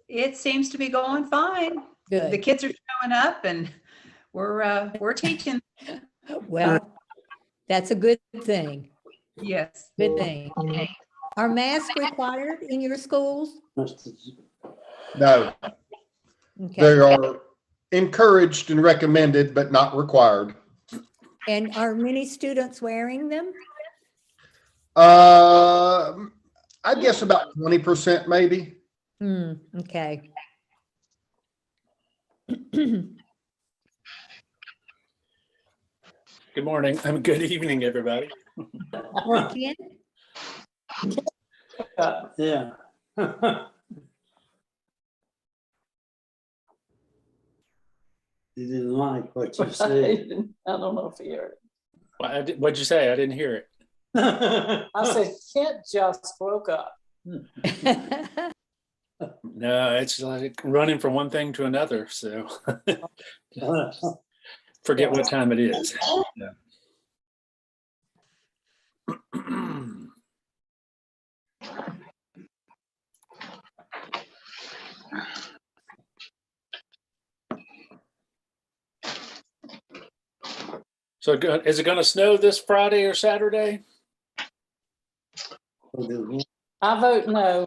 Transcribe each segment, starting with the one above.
It seems to be going fine. The Good. kids are showing up and we're teaching. Well, that's a good thing. Yes. Good thing. Are masks required in your schools? No, Okay. they are encouraged and recommended, but not required. And are many students wearing them? I guess about 20% maybe. Okay. Good morning. Good evening, everybody. Ken? Yeah. You didn't like what you said. I don't know if you heard it. What'd you say? I didn't hear it. I said, Kent just woke up. No, it's like running from one thing to another. So forget what time it is. Yeah. So is it going to snow this Friday or Saturday? I vote no.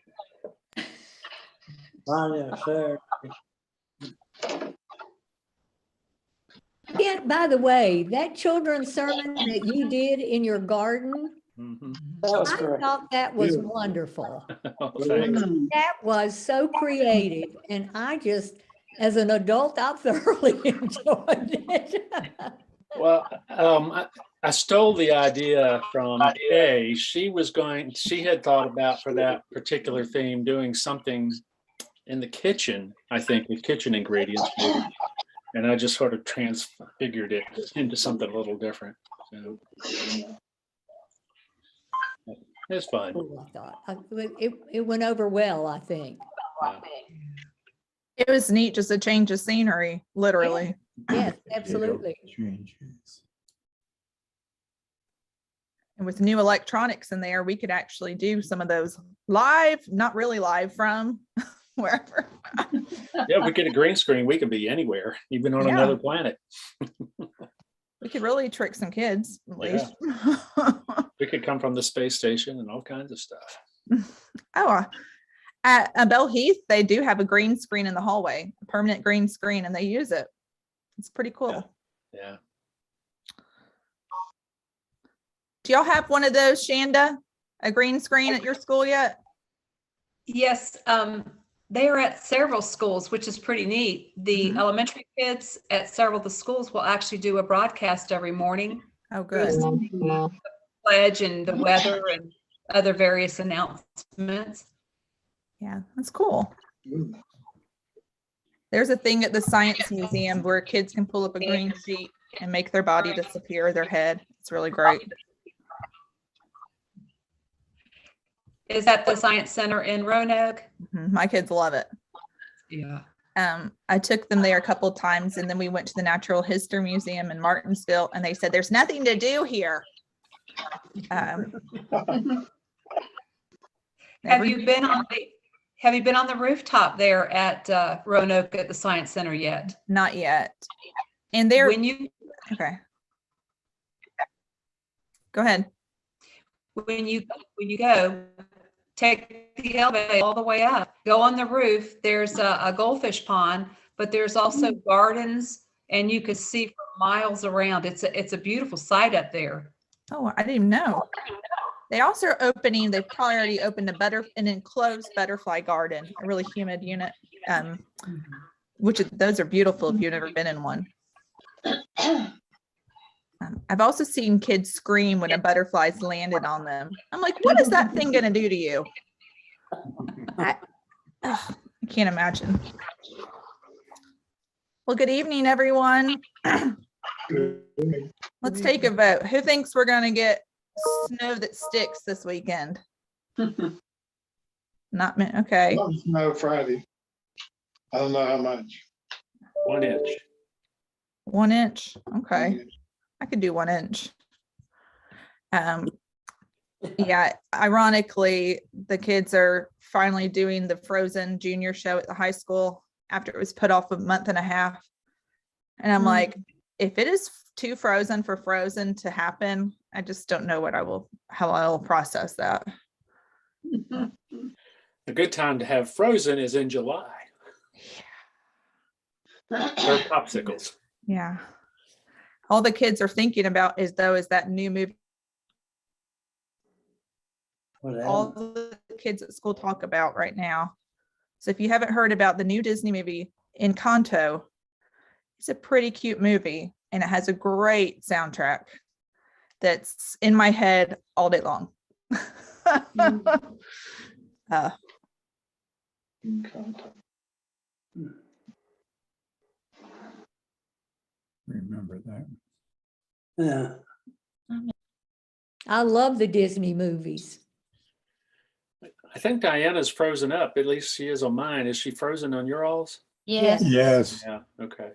Yeah, by the way, that children's sermon that you did in your garden, That was I great. thought that was wonderful. Oh, thanks. That was so creative. And I just, as an adult, I thoroughly enjoyed it. Well, I stole the idea from A. She had thought about for that particular theme doing something in the kitchen, I think, with kitchen ingredients. And I just sort of transfigured it into something a little different. So it's fun. I thought it went over well, I think. Yeah. It was neat just a change of scenery, literally. Yes, absolutely. And with new electronics in there, we could actually do some of those live, not really live from wherever. Yeah, we get a green screen. We could be anywhere, even on Yeah. another planet. We could really trick some kids, at least. We could come from the space station and all kinds of stuff. At Bell Heath, they do have a green screen in the hallway, a permanent green screen, and they use it. It's pretty cool. Yeah. Do y'all have one of those, Shanda? A green screen at your school yet? Yes, they are at several schools, which is pretty neat. The elementary kids at several of the schools will actually do a broadcast every morning. Oh, good. The pledge and the weather and other various announcements. Yeah, that's cool. There's a thing at the Science Museum where kids can pull up a green sheet and make their body disappear, their head. It's really great. Is that the Science Center in Roanoke? My kids love it. Yeah. I took them there a couple of times, and then we went to the Natural History Museum in Martinsville, and they said, there's nothing to do here. Have you been on the rooftop there at Roanoke at the Science Center yet? Not yet. And there, Okay. Go ahead. When you go, take the elevator all the way up, go on the roof. There's a goldfish pond, but there's also gardens, and you could see for miles around. It's a beautiful sight up there. Oh, I didn't even know. They also are opening, they've probably already opened an enclosed butterfly garden, a really humid unit, those are beautiful if you've never been in one. I've also seen kids scream when a butterfly's landed on them. I'm like, what is that thing going to do to you? I can't imagine. Well, good evening, everyone. Let's take a vote. Who thinks we're going to get snow that sticks this weekend? Not me. Okay. Snow Friday. I don't know how much. 1 inch. 1 inch. Okay. I could do 1 inch. Yeah, ironically, the kids are finally doing the Frozen junior show at the high school after it was put off a month and a half. And I'm like, if it is too frozen for Frozen to happen, I just don't know how I'll process that. A good time to have Frozen is in July. Or popsicles. Yeah. All the kids are thinking about is that new movie. All the kids at school talk about right now. So if you haven't heard about the new Disney movie Encanto, it's a pretty cute movie and it has a great soundtrack that's in my head all day long. Remember that. Yeah. I love the Disney movies. I think Diana's frozen up. At least she is on mine. Is she frozen on your alls? Yes. Yes. Yeah. Okay.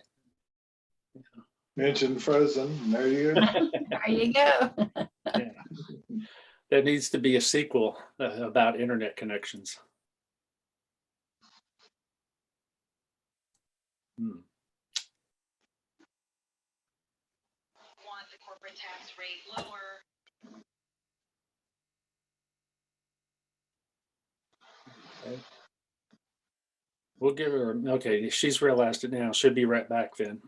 Mention Frozen, there you go. There you go. Yeah. There needs to be a sequel about internet connections. Want the corporate tax rate lower. Okay. We'll give her, okay, she's realized it now. Should be right back then.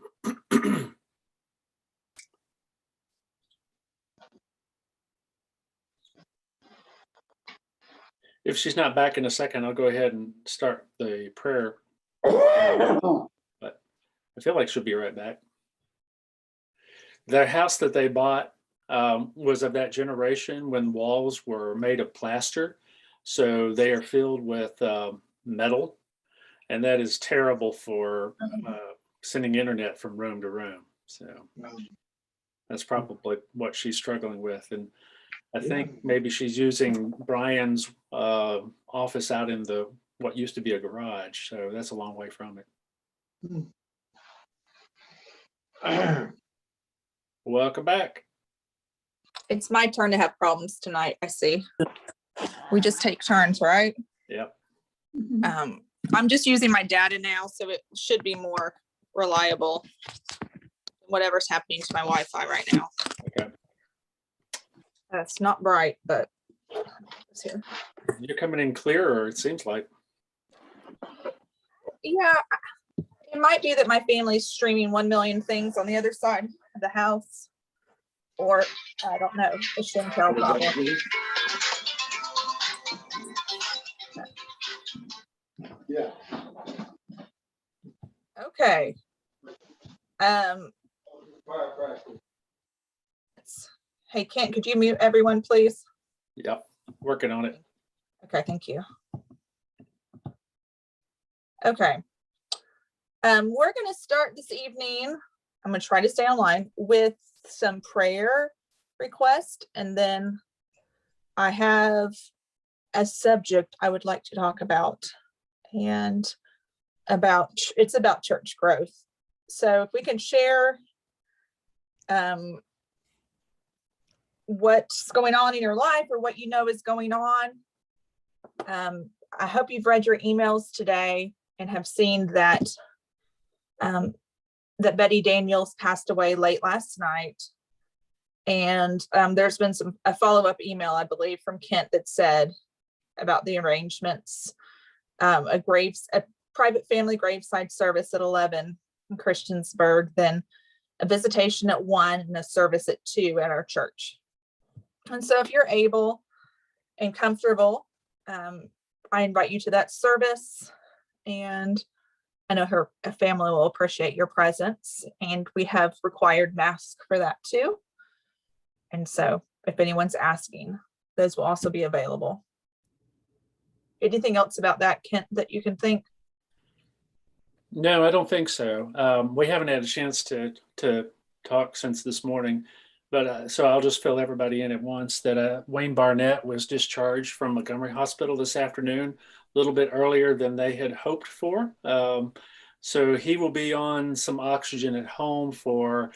If she's not back in a second, I'll go ahead and start the prayer. But I feel like she'll be right back. The house that they bought was of that generation when walls were made of plaster. So they are filled with metal. And that is terrible for sending internet from room to room. So that's probably what she's struggling with. And I think maybe she's using Brian's office out in what used to be a garage. So that's a long way from it. Welcome back. It's my turn to have problems tonight, I see. We just take turns, right? Yep. I'm just using my data now, so it should be more reliable than whatever's happening to my Wi-Fi right now. Okay. That's not bright, but it's here. You're coming in clearer, it seems like. Yeah, it might be that my family's streaming 1 million things on the other side of the house, or I don't know. It's Chantel problem. Yeah. Okay. Hey, Kent, could you mute everyone, please? Yep, working on it. Okay, thank you. Okay. We're going to start this evening. I'm going to try to stay online with some prayer request, and then I have a subject I would like to talk about, and it's about church growth. So if we can share what's going on in your life or what you know is going on. I hope you've read your emails today and have seen that that Betty Daniels passed away late last night. And there's been a follow-up email, I believe, from Kent that said about the arrangements, a private family graveside service at 11 in Christiansburg, then a visitation at 1 and a service at 2 at our church. And so if you're able and comfortable, I invite you to that service, and I know her family will appreciate your presence, and we have required masks for that too. And so if anyone's asking, those will also be available. Anything else about that, Kent, that you can think? No, I don't think so. We haven't had a chance to talk since this morning, but so I'll just fill everybody in at once that Wayne Barnett was discharged from Montgomery Hospital this afternoon, a little bit earlier than they had hoped for. So he will be on some oxygen at home for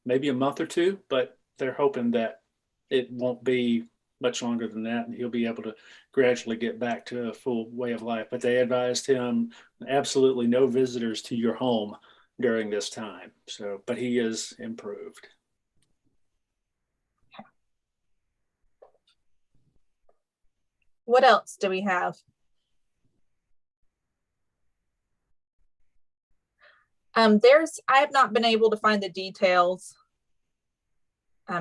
maybe a month or two, but they're hoping that it won't be much longer than that, and he'll be able to gradually get back to a full way of life. But they advised him absolutely no visitors to your home during this time. So, but he is improved. What else do we have? I have not been able to find the details.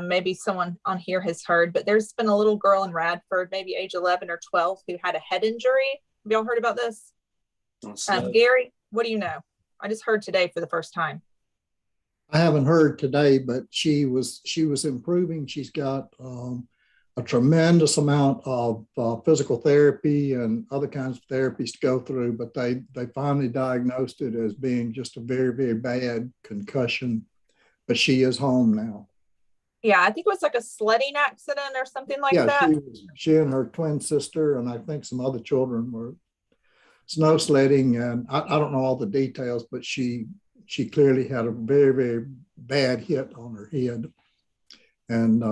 Maybe someone on here has heard, but there's been a little girl in Radford, maybe age 11 or 12, who had a head injury. Have y'all heard about this? Gary, what do you know? I just heard today for the first time. I haven't heard today, but she was improving. She's got a tremendous amount of physical therapy and other kinds of therapies to go through, but they finally diagnosed it as being just a very, very bad concussion. But she is home now. Yeah, I think it was like a sledding accident or something like that. She and her twin sister, and I think some other children, were snow sledding, and I don't know all the details, but she clearly had a very, very bad hit on her head. And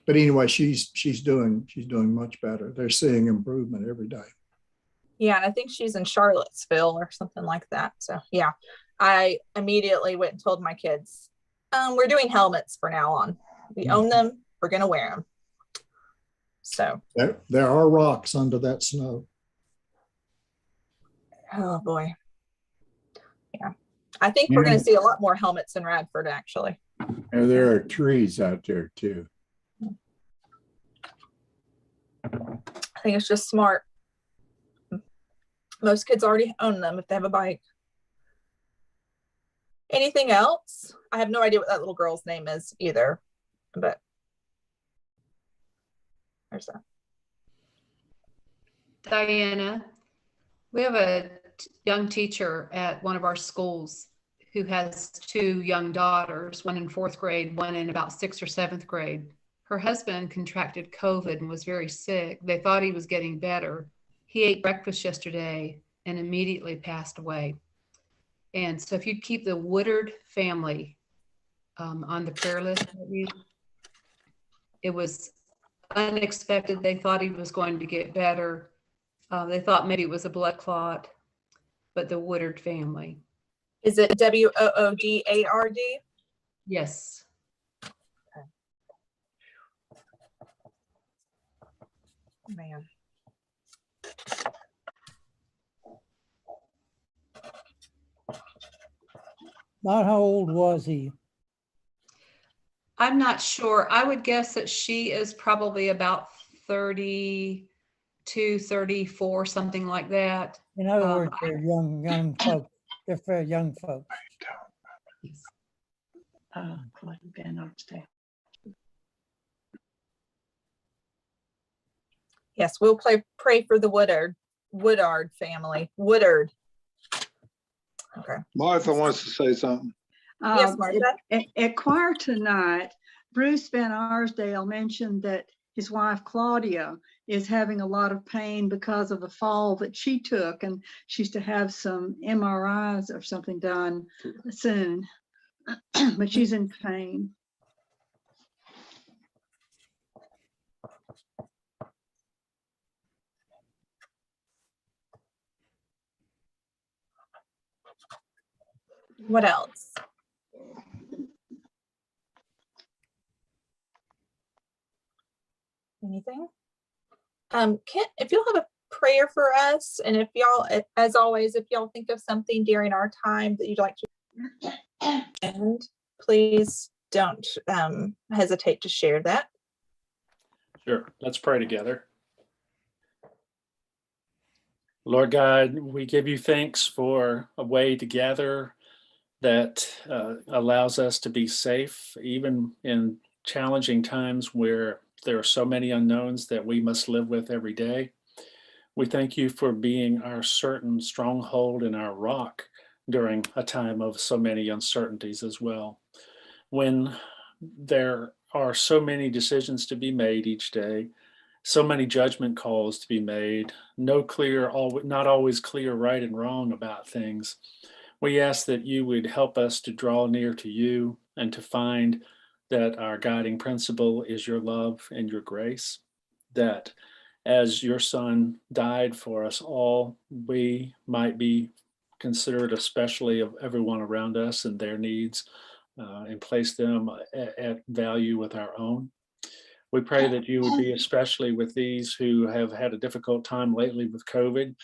but anyway, she's doing much better. They're seeing improvement every day. Yeah, and I think she's in Charlottesville or something like that. So yeah, I immediately went and told my kids, we're doing helmets from now on. We own them. We're going to wear them. So there are rocks under that snow. Oh boy. Yeah. I think we're going to see a lot more helmets in Radford, actually. And there are trees out there too. I think it's just smart. Most kids already own them if they have a bike. Anything else? I have no idea what that little girl's name is either, but there's that. Diana, we have a young teacher at one of our schools who has two young daughters, one in 4th grade, one in about 6th or 7th grade. Her husband contracted COVID and was very sick. They thought he was getting better. He ate breakfast yesterday and immediately passed away. And so if you keep the Woodard family on the prayer list, it was unexpected. They thought he was going to get better. They thought maybe it was a blood clot, but the Woodard family. Is it Woodard? Yes. Okay. Man. About how old was he? I'm not sure. I would guess that she is probably about 32, 34, something like that. In other words, they're young folks. They're very young folks. Yes, we'll pray for the Woodard family. Woodard. Okay. Martha wants to say something. Yes, Martha. At choir tonight, Bruce Van Arsdale mentioned that his wife Claudia is having a lot of pain because of a fall that she took, and she's to have some MRIs or something done soon, but she's in pain. What else? Anything? Kent, if you'll have a prayer for us, and if y'all, as always, if y'all think of something during our time that you'd like to, and please don't hesitate to share that. Sure. Let's pray together. Lord God, we give you thanks for a way to gather that allows us to be safe, even in challenging times where there are so many unknowns that we must live with every day. We thank you for being our certain stronghold and our rock during a time of so many uncertainties as well. When there are so many decisions to be made each day, so many judgment calls to be made, not always clear right and wrong about things, we ask that you would help us to draw near to you and to find that our guiding principle is your love and your grace, that as your Son died for us all, we might be considerate especially of everyone around us and their needs, and place them at value with our own. We pray that you would be especially with these who have had a difficult time lately with COVID.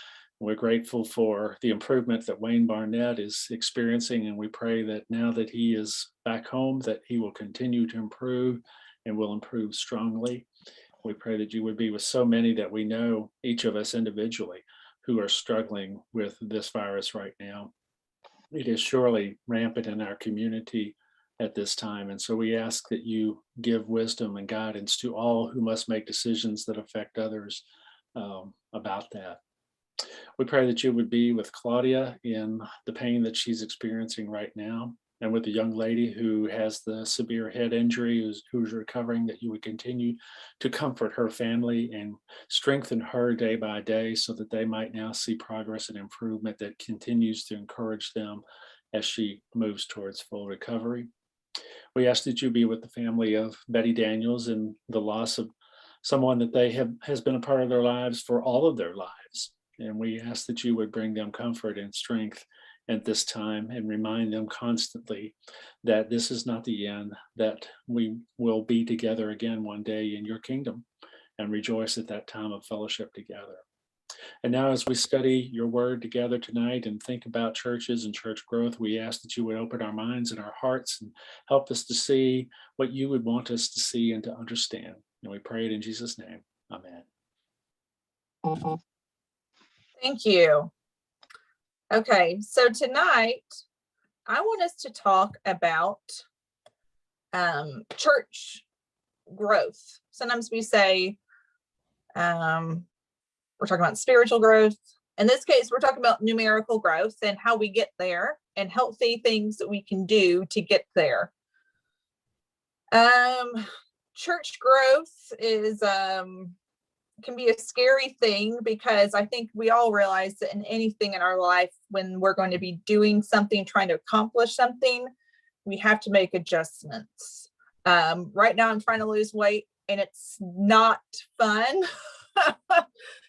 We're grateful for the improvement that Wayne Barnett is experiencing, and we pray that now that he is back home, that he will continue to improve and will improve strongly. We pray that you would be with so many that we know, each of us individually, who are struggling with this virus right now. It is surely rampant in our community at this time. And so we ask that you give wisdom and guidance to all who must make decisions that affect others about that. We pray that you would be with Claudia in the pain that she's experiencing right now, and with the young lady who has the severe head injury, who's recovering, that you would continue to comfort her family and strengthen her day by day so that they might now see progress and improvement that continues to encourage them as she moves towards full recovery. We ask that you be with the family of Betty Daniels and the loss of someone that has been a part of their lives for all of their lives. And we ask that you would bring them comfort and strength at this time and remind them constantly that this is not the end, that we will be together again one day in your kingdom and rejoice at that time of fellowship together. And now, as we study your word together tonight and think about churches and church growth, we ask that you would open our minds and our hearts and help us to see what you would want us to see and to understand. And we pray it in Jesus' name. Amen. Thank you. Okay, so tonight I want us to talk about church growth. Sometimes we say we're talking about spiritual growth. In this case, we're talking about numerical growth and how we get there and healthy things that we can do to get there. Church growth is can be a scary thing, because I think we all realize that in anything in our life, when we're going to be doing something, trying to accomplish something, we have to make adjustments. Right now I'm trying to lose weight and it's not fun. I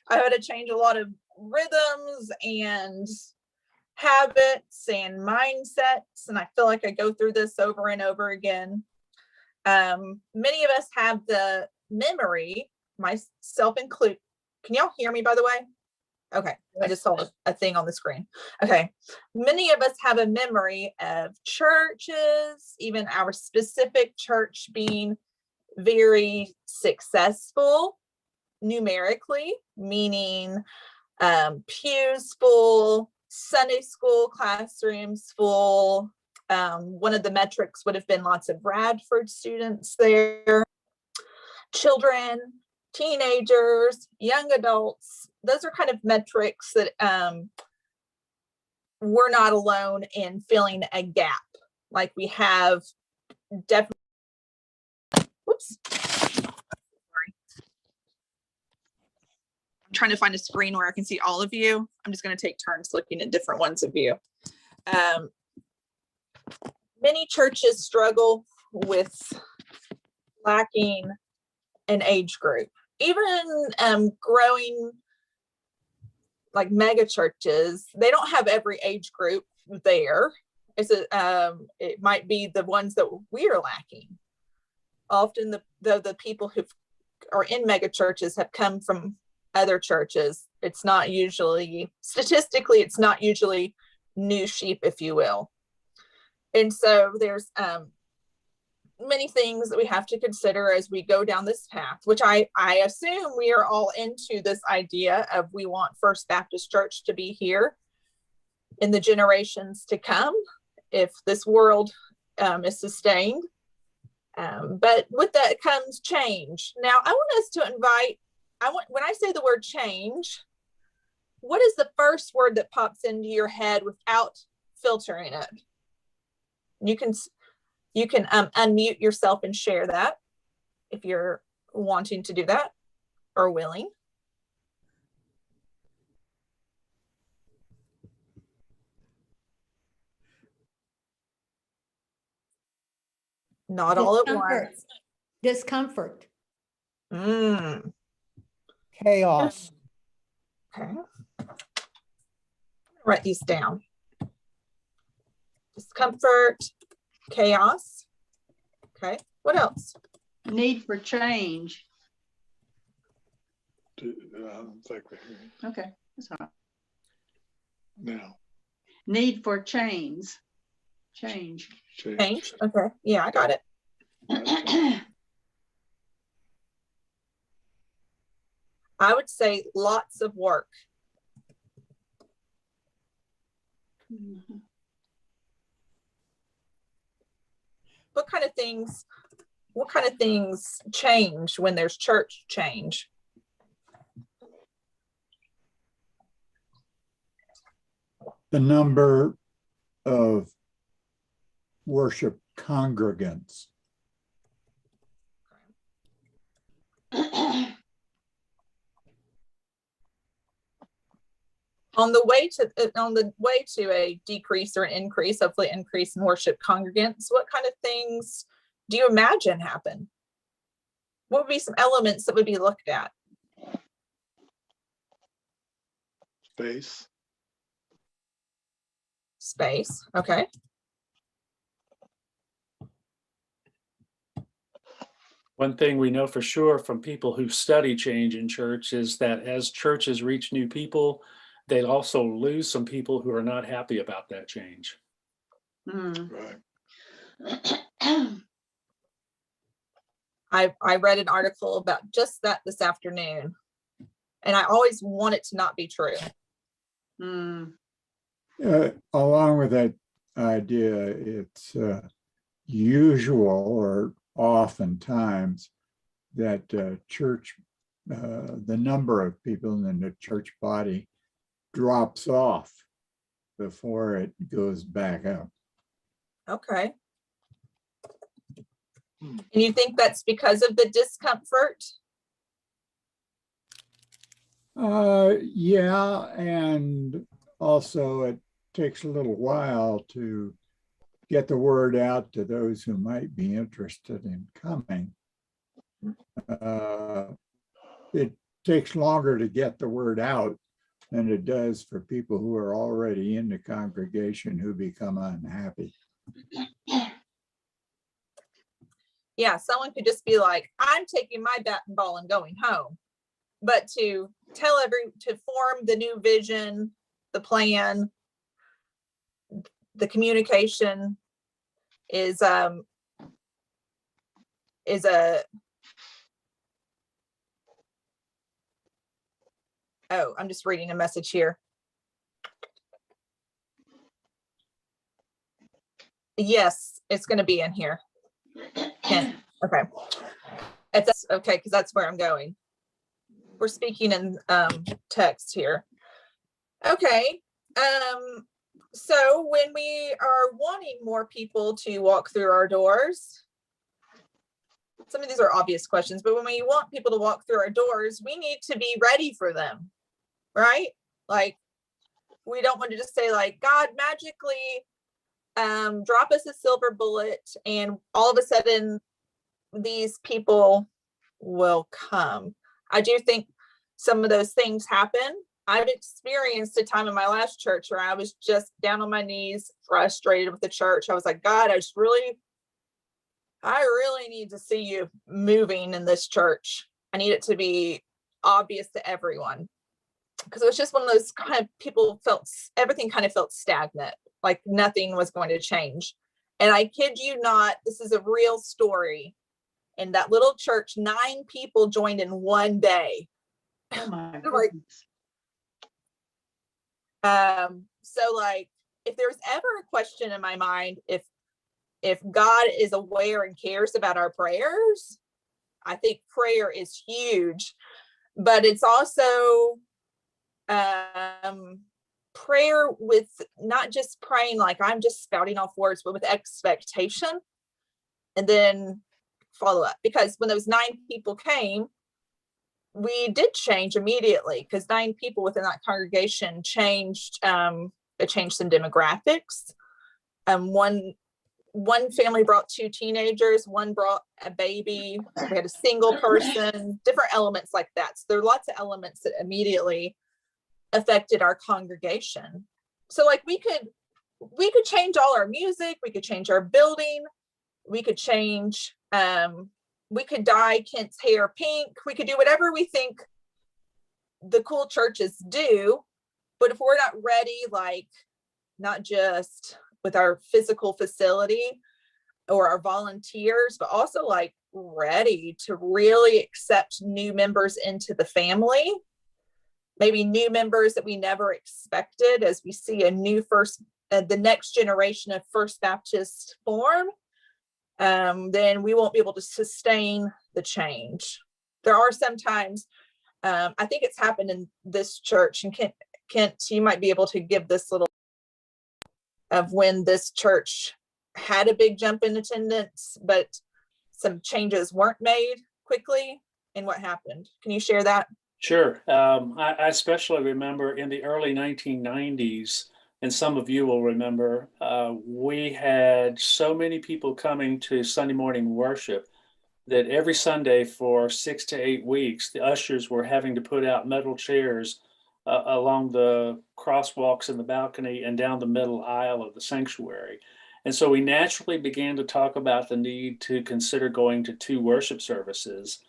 had to change a lot of rhythms and habits and mindsets, and I feel like I go through this over and over again. Many of us have the memory, myself included. Can y'all hear me, by the way? Okay, I just saw a thing on the screen. Okay, many of us have a memory of churches, even our specific church, being very successful numerically, meaning pews full, Sunday school classrooms full. One of the metrics would have been lots of Radford students there, children, teenagers, young adults. Those are kind of metrics that we're not alone in filling a gap. Like we have definitely, whoops. Sorry. I'm trying to find a screen where I can see all of you. I'm just going to take turns looking at different ones of you. Many churches struggle with lacking an age group. Even growing like mega churches, they don't have every age group there. It might be the ones that we are lacking. Often the people who are in mega churches have come from other churches. It's not usually, statistically, it's not usually new sheep, if you will. And so there's many things that we have to consider as we go down this path, which I assume we are all into this idea of we want First Baptist Church to be here in the generations to come, if this world is sustained. But with that comes change. Now, I want us to invite, when I say the word change, what is the first word that pops into your head without filtering it? You can unmute yourself and share that if you're wanting to do that or willing. Not all at Discomfort. once. Discomfort. Mm, Chaos. okay. Write these down. Discomfort, chaos. Okay, what else? Need for change. I don't think we're hearing Okay, that's all right. now. Need for change. Change. Change. Okay, yeah, I got it. I would say lots of work. Mhm. What kind of things change when there's church change? The number of worship congregants. On the way to a decrease or an increase, hopefully increase in worship congregants, what kind of things do you imagine happen? What would be some elements that would be looked at? Space, okay. One thing we know for sure from people who study change in church is that as churches reach new people, they also lose some people who are not happy about that change. Mm. Right. I read an article about just that this afternoon, and I always want it to not be true. Mm. Along with that idea, it's usual or oftentimes that the number of people in the church body drops off before it goes back up. Okay. And you think that's because of the discomfort? Yeah, and also it takes a little while to get the word out to those who might be interested in coming. It takes longer to get the word out than it does for people who are already in the congregation who become unhappy. Yeah, someone could just be like, I'm taking my bat and ball and going home. But to form the new vision, the plan, the communication is a, oh, I'm just reading a message here. Yes, it's going to be in here. Okay. It's okay, because that's where I'm going. We're speaking in text here. Okay. So when we are wanting more people to walk through our doors, some of these are obvious questions, but when we want people to walk through our doors, we need to be ready for them, right? Like, we don't want to just say like, God magically drop us a silver bullet and all of a sudden these people will come. I do think some of those things happen. I've experienced a time in my last church where I was just down on my knees, frustrated with the church. I was like, God, I really need to see you moving in this church. I need it to be obvious to everyone. Because it was just one of those kind of people everything kind of felt stagnant, like nothing was going to change. And I kid you not, this is a real story. In that little church, 9 people joined in one day. Oh my goodness. So like, if there's ever a question in my mind, if God is aware and cares about our prayers, I think prayer is huge, but it's also prayer with not just praying like I'm just spouting off words, but with expectation, and then follow up. Because when those 9 people came, we did change immediately, because 9 people within that congregation changed. It changed some demographics. One one family brought 2 teenagers, one brought a baby, we had a single person, different elements like that. So there are lots of elements that immediately affected our congregation. So like we could change all our music, we could change our building, we could change, we could dye Kent's hair pink, we could do whatever we think the cool churches do. But if we're not ready, like not just with our physical facility or our volunteers, but also like ready to really accept new members into the family, maybe new members that we never expected, as we see a new the next generation of First Baptist form, then we won't be able to sustain the change. There are sometimes, I think it's happened in this church, and Kent, you might be able to give this little of when this church had a big jump in attendance, but some changes weren't made quickly, and what happened. Can you share that? Sure. I especially remember in the early 1990s, and some of you will remember, we had so many people coming to Sunday morning worship that every Sunday for 6 to 8 weeks, the ushers were having to put out metal chairs along the crosswalks in the balcony and down the middle aisle of the sanctuary. And so we naturally began to talk about the need to consider going to 2 worship services.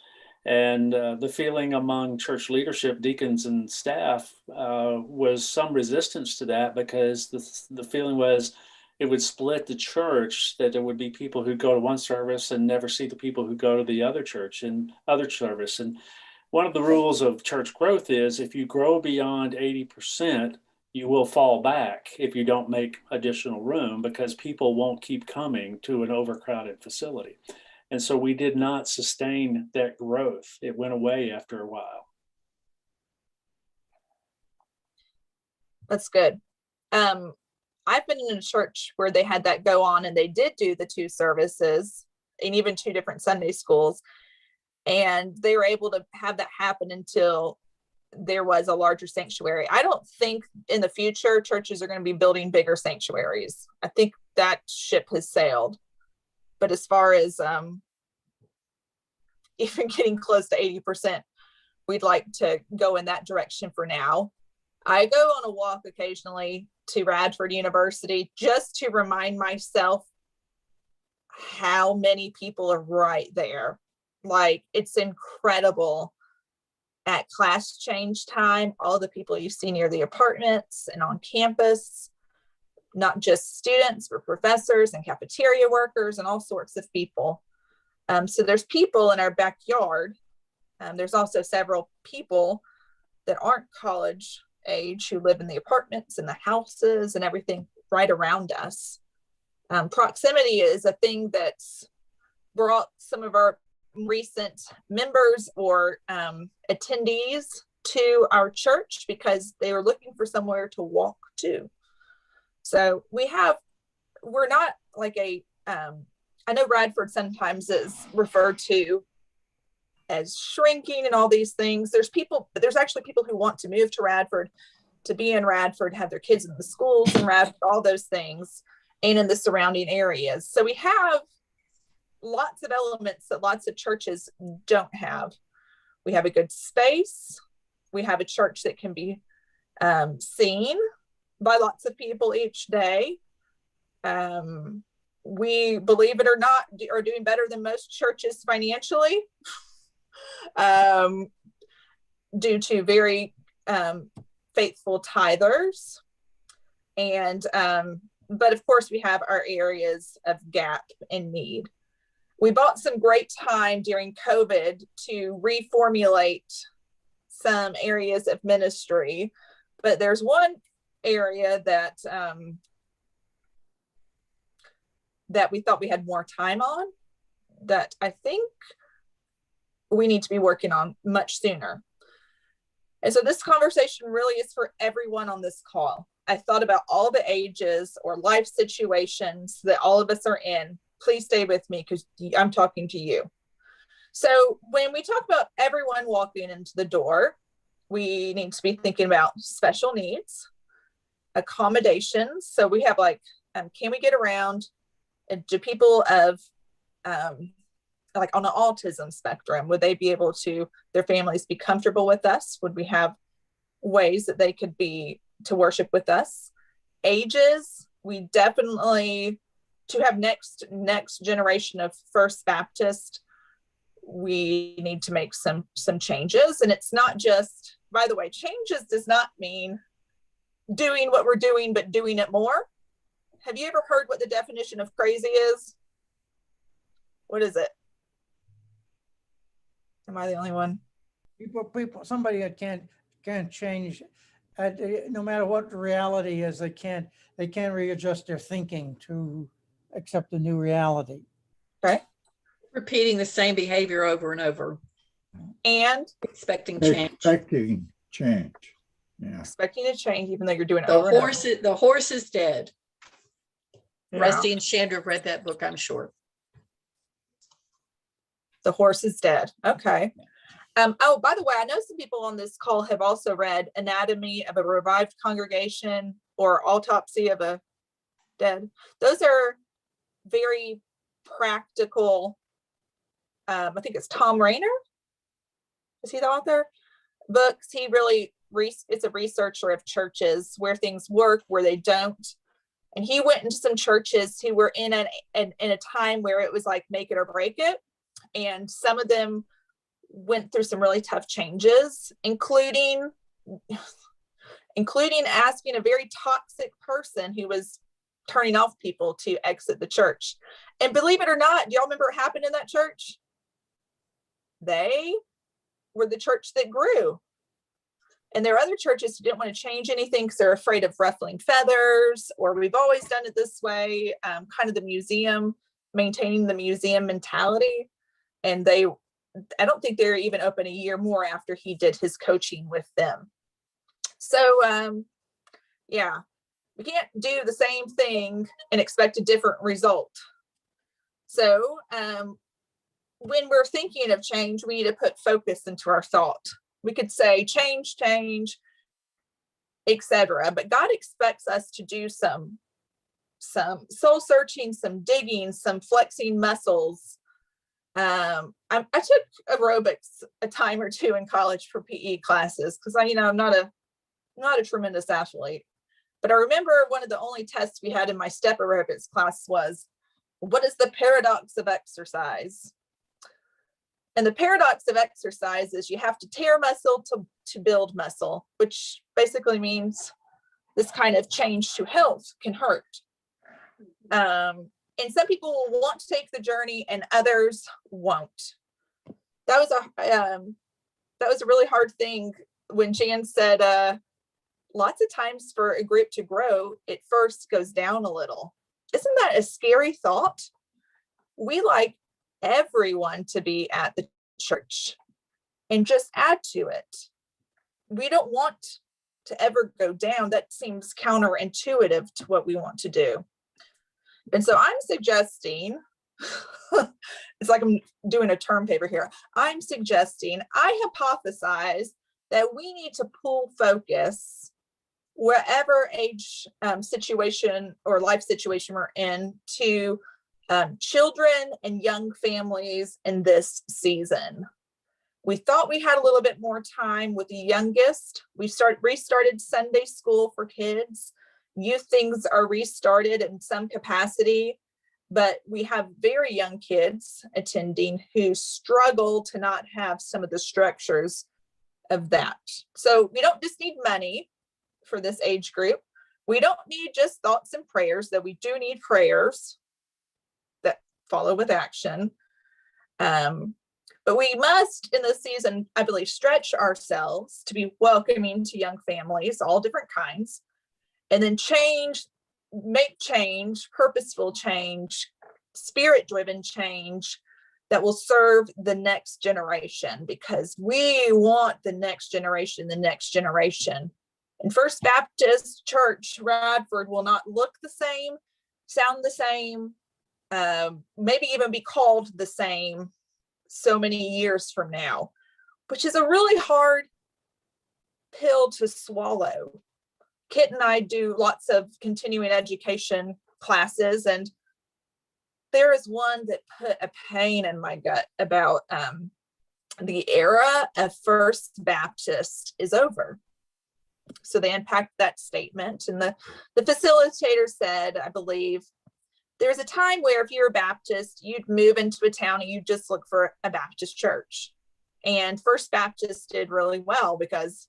And the feeling among church leadership, deacons and staff was some resistance to that, because the feeling was it would split the church, that there would be people who go to one service and never see the people who go to the other church and other service. And one of the rules of church growth is if you grow beyond 80%, you will fall back if you don't make additional room, because people won't keep coming to an overcrowded facility. And so we did not sustain that growth. It went away after a while. That's good. I've been in a church where they had that go on, and they did do the 2 services and even 2 different Sunday schools. And they were able to have that happen until there was a larger sanctuary. I don't think in the future churches are going to be building bigger sanctuaries. I think that ship has sailed. But as far as even getting close to 80%, we'd like to go in that direction for now. I go on a walk occasionally to Radford University just to remind myself how many people are right there. Like, it's incredible at class change time, all the people you see near the apartments and on campus, not just students, but professors and cafeteria workers and all sorts of people. So there's people in our backyard. There's also several people that aren't college age who live in the apartments and the houses and everything right around us. Proximity is a thing that's brought some of our recent members or attendees to our church because they were looking for somewhere to walk to. So we're not like I know Radford sometimes is referred to as shrinking and all these things. There's actually people who want to move to Radford, to be in Radford, have their kids in the schools in Radford, all those things, and in the surrounding areas. So we have lots of elements that lots of churches don't have. We have a good space. We have a church that can be seen by lots of people each day. We, believe it or not, are doing better than most churches financially due to very faithful tithers. And but of course we have our areas of gap and need. We bought some great time during COVID to reformulate some areas of ministry, but there's one area that that we thought we had more time on that I think we need to be working on much sooner. And so this conversation really is for everyone on this call. I thought about all the ages or life situations that all of us are in. Please stay with me because I'm talking to you. So when we talk about everyone walking into the door, we need to be thinking about special needs, accommodations. So we have like, can we get around? do people of like on the autism spectrum, would they be able to, their families be comfortable with us? Would we have ways that they could be to worship with us? Ages, we definitely, to have next generation of First Baptist, we need to make some changes. And it's not just, by the way, changes does not mean doing what we're doing, but doing it more. Have you ever heard what the definition of crazy is? What is it? Am I the only one? People, somebody that can't change, no matter what the reality is, they can't readjust their thinking to accept the new reality. Right. Repeating the same behavior over and over. And expecting change. Expecting change. Yeah. Expecting to change even though you're doing it The over and over. The horse is dead. Yeah. Rusty and Chandra have read that book, I'm sure. The horse is dead. Okay. Oh, by the way, I know some people on this call have also read Anatomy of a Revived Congregation or Autopsy of a Dead. Those are very practical. I think it's Tom Rainer. Is he the author? Books. He really, it's a researcher of churches, where things work, where they don't. And he went into some churches who were in a time where it was like make it or break it. And some of them went through some really tough changes, including asking a very toxic person who was turning off people to exit the church. And believe it or not, do y'all remember what happened in that church? They were the church that grew. And there are other churches who didn't want to change anything because they're afraid of ruffling feathers, or we've always done it this way, kind of the museum, maintaining the museum mentality. And I don't think they're even open a year more after he did his coaching with them. So, yeah, we can't do the same thing and expect a different result. So, when we're thinking of change, we need to put focus into our thought. We could say change, etc. But God expects us to do some soul searching, some digging, some flexing muscles. I took aerobics a time or two in college for PE classes because I'm not a tremendous athlete. But I remember one of the only tests we had in my step aerobics class was, what is the paradox of exercise? And the paradox of exercise is you have to tear muscle to build muscle, which basically means this kind of change to health can hurt. And some people will want to take the journey and others won't. That was a really hard thing when Jan said, lots of times for a group to grow, it first goes down a little. Isn't that a scary thought? We like everyone to be at the church and just add to it. We don't want to ever go down. That seems counterintuitive to what we want to do. And so I'm suggesting, it's like I'm doing a term paper here. I hypothesize that we need to pull focus wherever age situation or life situation we're in to children and young families in this season. We thought we had a little bit more time with the youngest. We restarted Sunday school for kids. Youth things are restarted in some capacity, but we have very young kids attending who struggle to not have some of the structures of that. So we don't just need money for this age group. We don't need just thoughts and prayers, though we do need prayers that follow with action. But we must, in this season, I believe, stretch ourselves to be welcoming to young families, all different kinds, and then make change, purposeful change, spirit-driven change that will serve the next generation, because we want the next generation. And First Baptist Church Radford will not look the same, sound the same, maybe even be called the same so many years from now, which is a really hard pill to swallow. Kit and I do lots of continuing education classes, and there is one that put a pain in my gut about the era of First Baptist is over. So they unpacked that statement, and the facilitator said, I believe, there's a time where if you're a Baptist, you'd move into a town and you just look for a Baptist church. And First Baptist did really well because,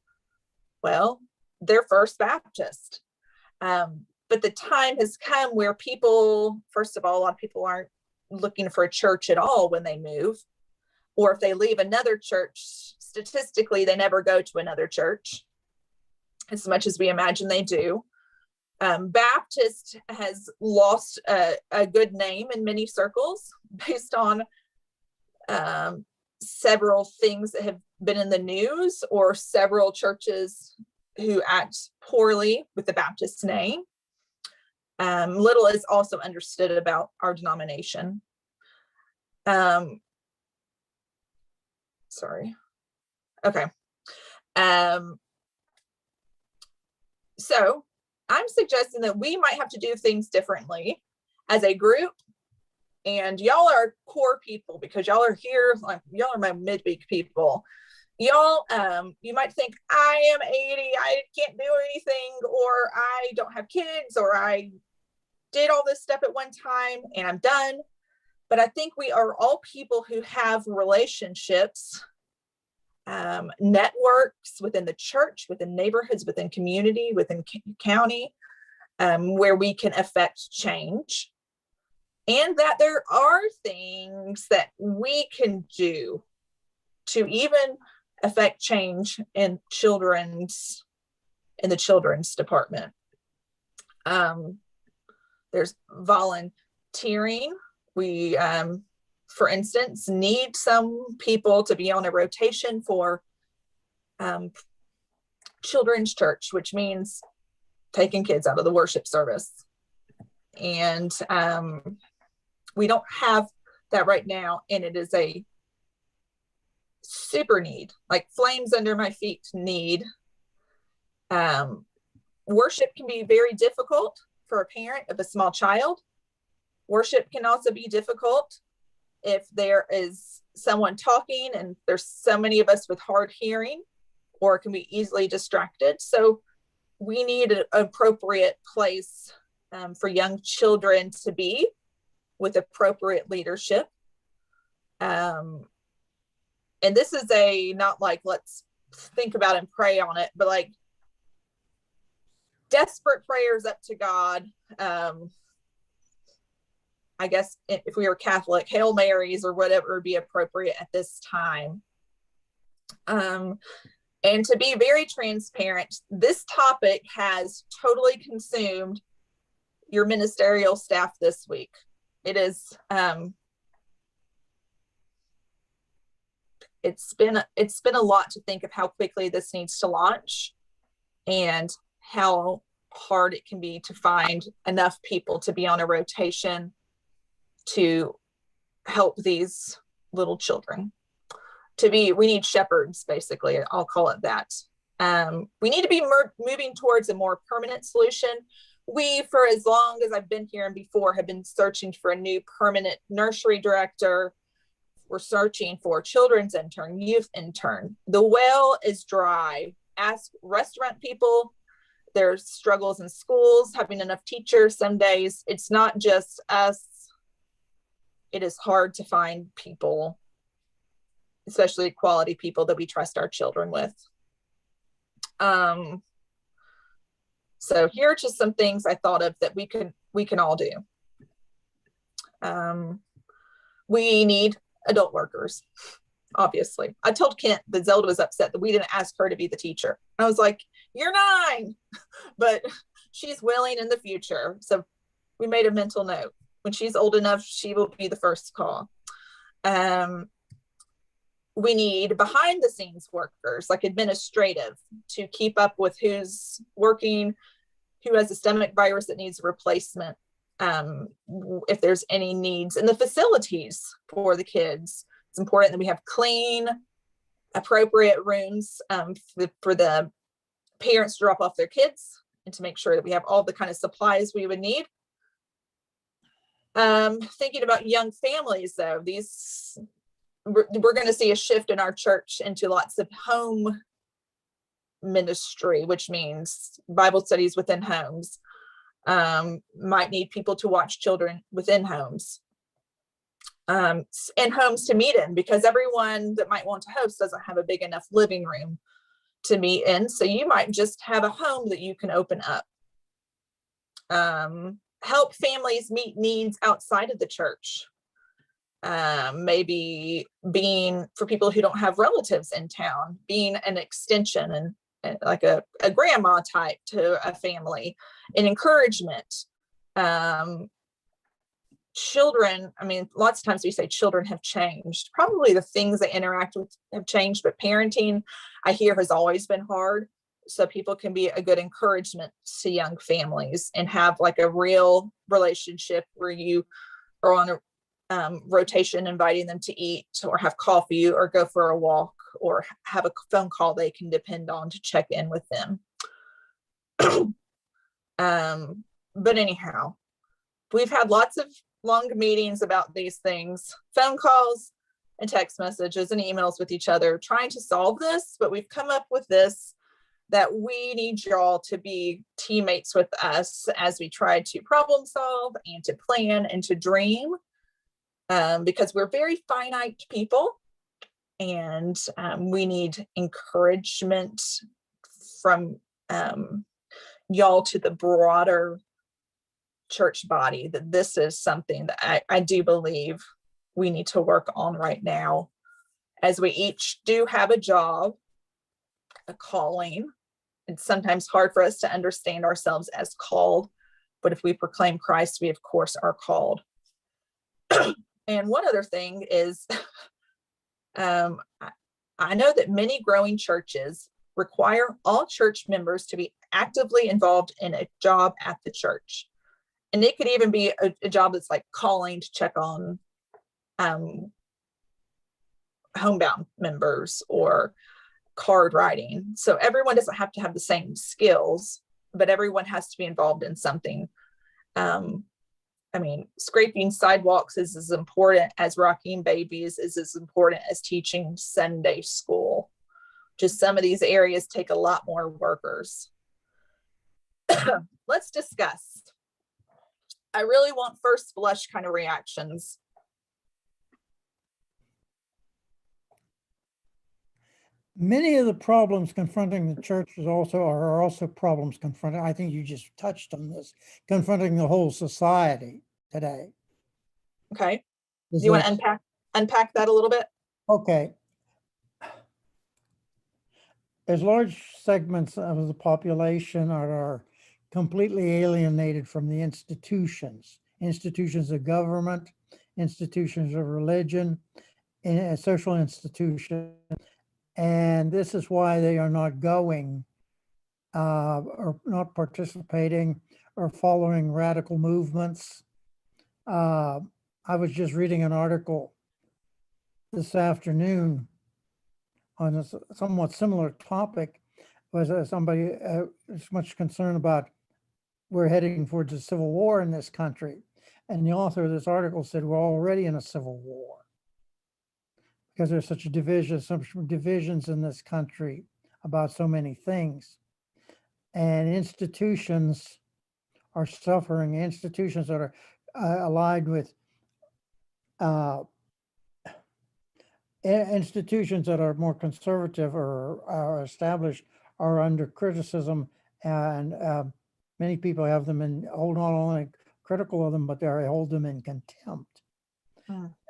well, they're First Baptist. But the time has come where people, first of all, a lot of people aren't looking for a church at all when they move. Or if they leave another church, statistically, they never go to another church as much as we imagine they do. Baptist has lost a good name in many circles based on several things that have been in the news, or several churches who act poorly with the Baptist name. Little is also understood about our denomination. Sorry. Okay. So I'm suggesting that we might have to do things differently as a group. And y'all are core people because y'all are here, like y'all are my midweek people. Y'all, you might think I am 80, I can't do anything, or I don't have kids, or I did all this stuff at one time and I'm done. But I think we are all people who have relationships, networks within the church, within neighborhoods, within community, within county, where we can affect change. And that there are things that we can do to even affect change in the children's department. There's volunteering. We, for instance, need some people to be on a rotation for children's church, which means taking kids out of the worship service. And we don't have that right now. And it is a super need, like flames under my feet need. Worship can be very difficult for a parent of a small child. Worship can also be difficult if there is someone talking and there's so many of us with hard hearing, or it can be easily distracted. So we need an appropriate place for young children to be with appropriate leadership. And this is not like, let's think about and pray on it, but like desperate prayers up to God. I guess if we were Catholic, Hail Marys or whatever would be appropriate at this time. And to be very transparent, this topic has totally consumed your ministerial staff this week. It is, it's been a lot to think of how quickly this needs to launch and how hard it can be to find enough people to be on a rotation to help these little children. We need shepherds, basically. I'll call it that. We need to be moving towards a more permanent solution. We, for as long as I've been here and before, have been searching for a new permanent nursery director. We're searching for children's intern, youth intern. The well is dry. Ask restaurant people. There's struggles in schools, having enough teachers some days. It's not just us. It is hard to find people, especially quality people that we trust our children with. So here are just some things I thought of that we can all do. We need adult workers, obviously. I told Kent that Zelda was upset that we didn't ask her to be the teacher. I was like, you're 9, but she's willing in the future. So we made a mental note. When she's old enough, she will be the first call. We need behind the scenes workers, like administrative, to keep up with who's working, who has a stomach virus that needs a replacement, if there's any needs in the facilities for the kids. It's important that we have clean, appropriate rooms for the parents to drop off their kids, and to make sure that we have all the kind of supplies we would need. Thinking about young families though, we're going to see a shift in our church into lots of home ministry, which means Bible studies within homes. Might need people to watch children within homes, and homes to meet in, because everyone that might want to host doesn't have a big enough living room to meet in. So you might just have a home that you can open up. Help families meet needs outside of the church. Maybe being, for people who don't have relatives in town, being an extension and like a grandma type to a family, and encouragement. Children, I mean, lots of times we say children have changed. Probably the things they interact with have changed, but parenting, I hear, has always been hard. So people can be a good encouragement to young families and have like a real relationship where you are on a rotation, inviting them to eat or have coffee or go for a walk or have a phone call they can depend on to check in with them. But anyhow, we've had lots of long meetings about these things, phone calls and text messages and emails with each other, trying to solve this, but we've come up with this, that we need y'all to be teammates with us as we try to problem solve and to plan and to dream, because we're very finite people, and we need encouragement from y'all to the broader church body, that this is something that I do believe we need to work on right now, as we each do have a job, a calling. It's sometimes hard for us to understand ourselves as called, but if we proclaim Christ, we of course are called. And one other thing is, I know that many growing churches require all church members to be actively involved in a job at the church. And it could even be a job that's like calling to check on homebound members or card writing. So everyone doesn't have to have the same skills, but everyone has to be involved in something. I mean, scraping sidewalks is as important as rocking babies, is as important as teaching Sunday school. Just some of these areas take a lot more workers. Let's discuss. I really want first blush kind of reactions. Many of the problems confronting the church are also problems confronting, I think you just touched on this, confronting the whole society today. Okay. Do you want to unpack that a little bit? Okay. There's large segments of the population that are completely alienated from the institutions of government, institutions of religion, and social institutions. And this is why they are not going or not participating or following radical movements. I was just reading an article this afternoon on a somewhat similar topic. Was somebody is much concerned about we're heading towards a civil war in this country. And the author of this article said we're already in a civil war, because there's such a division, some divisions in this country about so many things. And institutions are suffering, institutions that are allied with institutions that are more conservative or are established are under criticism, and many people have them in, hold not only critical of them, but they hold them in contempt.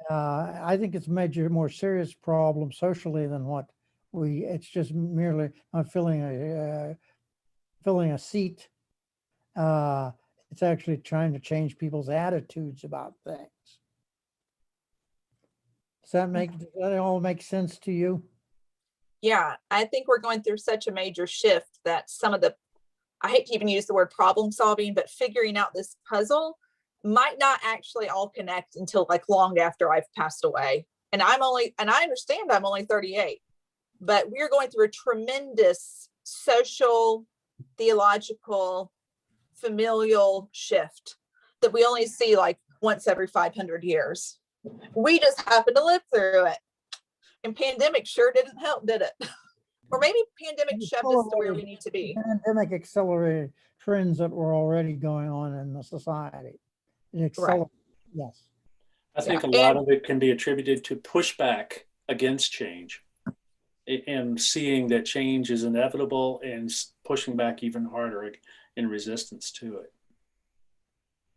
I think it's a major, more serious problem socially than what it's just merely not filling a seat. It's actually trying to change people's attitudes about things. Does that all make sense to you? Yeah, I think we're going through such a major shift that some of the, I hate to even use the word problem solving, but figuring out this puzzle might not actually all connect until like long after I've passed away. And I understand I'm only 38, but we're going through a tremendous social, theological, familial shift that we only see like once every 500 years. We just happened to live through it. And pandemic sure didn't help, did it? Or maybe pandemic shoved us to where we need to be. Pandemic accelerated trends that were already going on in the society. It accelerated, yes. I think a lot of it can be attributed to pushback against change and seeing that change is inevitable and pushing back even harder in resistance to it.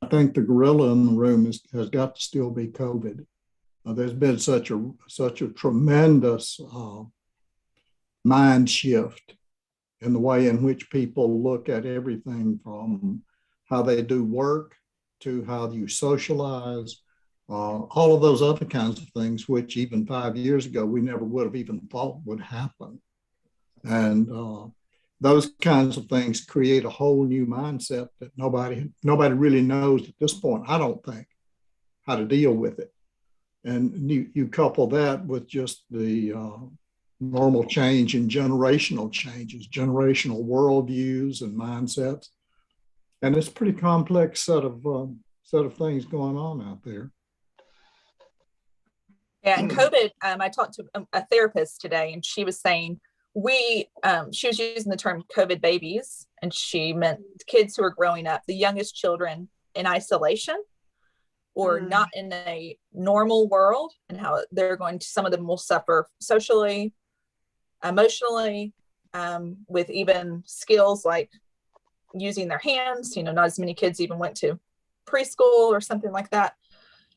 I think the gorilla in the room has got to still be COVID. There's been such a tremendous mind shift in the way in which people look at everything from how they do work to how you socialize, all of those other kinds of things, which even 5 years ago, we never would have even thought would happen. And those kinds of things create a whole new mindset that nobody really knows at this point, I don't think, how to deal with it. And you couple that with just the normal change in generational changes, generational worldviews and mindsets. And it's a pretty complex set of things going on out there. Yeah, and COVID, I talked to a therapist today, and she was saying she was using the term COVID babies, and she meant kids who are growing up, the youngest children in isolation or not in a normal world, and how some of them will suffer socially, emotionally, with even skills like using their hands. Not as many kids even went to preschool or something like that.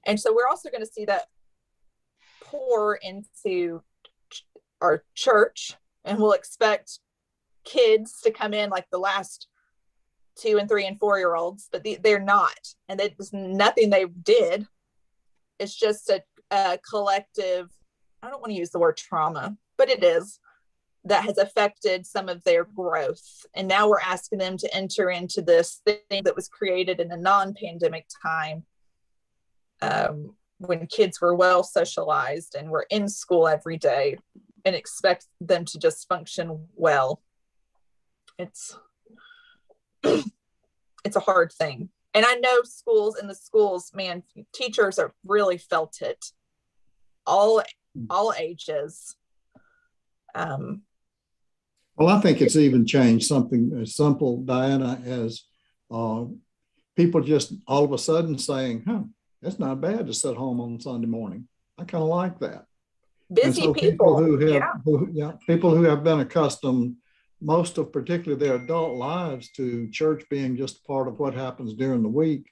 And so we're also going to see that pour into our church, and we'll expect kids to come in like the last 2 and 3 and 4 year olds, but they're not, and there's nothing they did. It's just a collective, I don't want to use the word trauma, but it is, that has affected some of their growth. And now we're asking them to enter into this thing that was created in a non-pandemic time, when kids were well socialized and were in school every day, and expect them to just function well. It's a hard thing. And I know in the schools, man, teachers have really felt it, all ages. Well, I think it's even changed something as simple, Diana, as people just all of a sudden saying, it's not bad to sit home on Sunday morning. I kind of like that. Busy so people people who have been accustomed most of particularly their adult lives to church being just part of what happens during the week,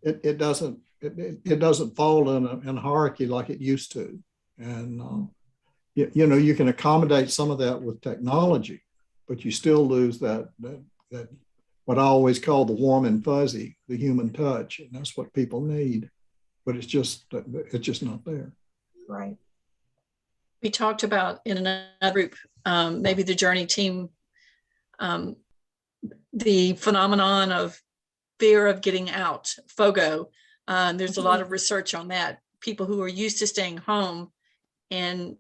it doesn't fall in hierarchy like it used to. And you can accommodate some of that with technology, but you still lose that what I always call the warm and fuzzy, the human touch, and that's what people need. But it's just not there. Right. We talked about in another group, maybe the Journey team, the phenomenon of fear of getting out, FOGO. There's a lot of research on that. People who are used to staying home and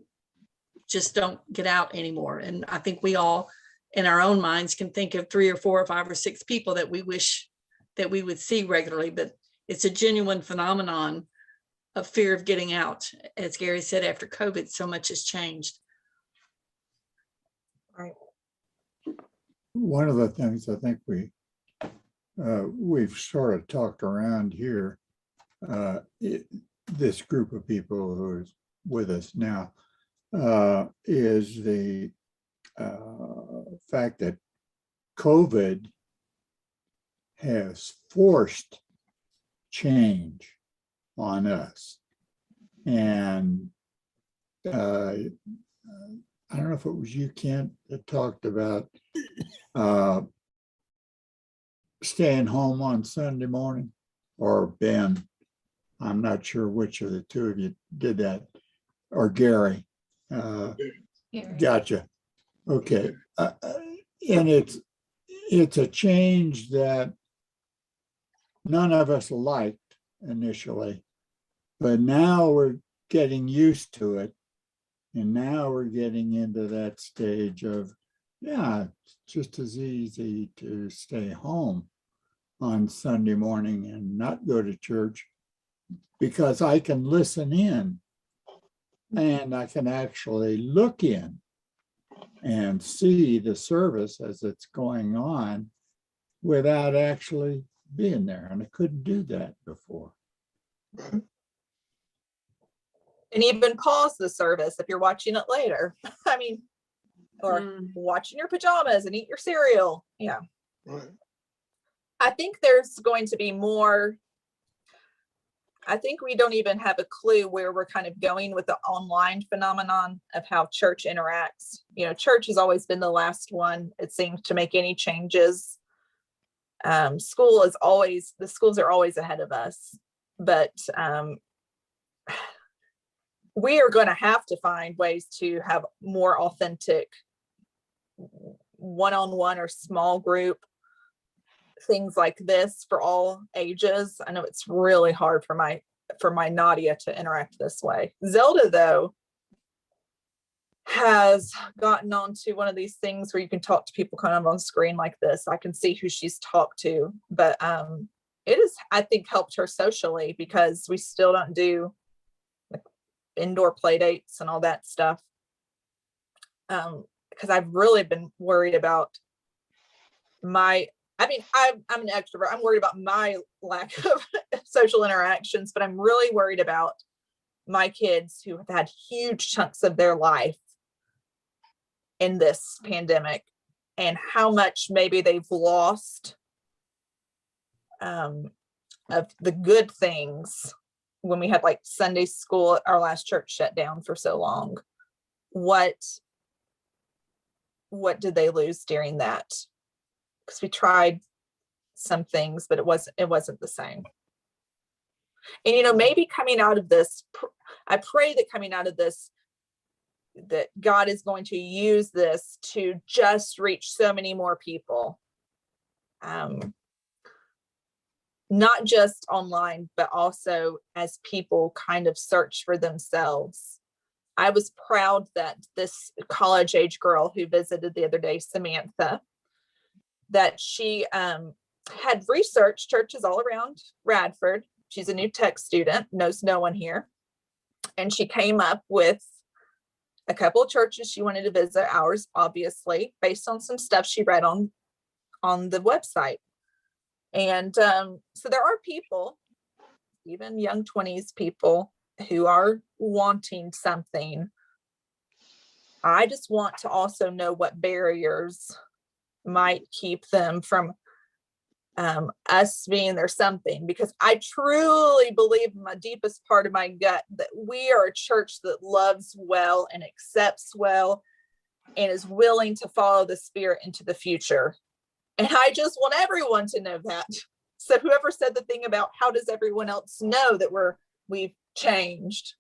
just don't get out anymore. And I think we all, in our own minds, can think of 3 or 4 or 5 or 6 people that we wish that we would see regularly, but it's a genuine phenomenon of fear of getting out. As Gary said, after COVID, so much has changed. Right. One of the things I think we've sort of talked around here, this group of people who is with us now, is the fact that COVID has forced change on us. And I don't know if it was you, Kent, that talked about staying home on Sunday morning, or Ben. I'm not sure which of the two of you did that, or Gary. Gotcha. Okay. And it's a change that none of us liked initially, but now we're getting used to it. And now we're getting into that stage of, it's just as easy to stay home. on Sunday morning and not go to church, because I can listen in and I can actually look in and see the service as it's going on without actually being there. And I couldn't do that before. And even pause the service if you're watching it later. I mean, or watch in your pajamas and eat your cereal. Yeah. Right. I think there's going to be more. I think we don't even have a clue where we're kind of going with the online phenomenon of how church interacts. You know, church has always been the last one, it seems, to make any changes. The schools are always ahead of us, but we are going to have to find ways to have more authentic one-on-one or small group things like this for all ages. I know it's really hard for my Nadia to interact this way. Zelda, though, has gotten onto one of these things where you can talk to people kind of on screen like this. I can see who she's talked to, but it has, I think, helped her socially, because we still don't do like indoor play dates and all that stuff. Because I've really been worried about I'm an extrovert. I'm worried about my lack of social interactions, but I'm really worried about my kids who have had huge chunks of their life in this pandemic and how much maybe they've lost of the good things when we had like Sunday school at our last church shut down for so long. What did they lose during that? Because we tried some things, but it wasn't the same. And, you know, maybe coming out of this, I pray that coming out of this, that God is going to use this to just reach so many more people. Not just online, but also as people kind of search for themselves. I was proud that this college age girl who visited the other day, Samantha, that she had researched churches all around Radford. She's a new tech student, knows no one here. And she came up with a couple of churches she wanted to visit, ours, obviously, based on some stuff she read on the website. And so there are people, even young 20s people, who are wanting something. I just want to also know what barriers might keep them from us being there something, because I truly believe in my deepest part of my gut that we are a church that loves well and accepts well and is willing to follow the Spirit into the future. And I just want everyone to know that. So whoever said the thing about how does everyone else know that we've changed,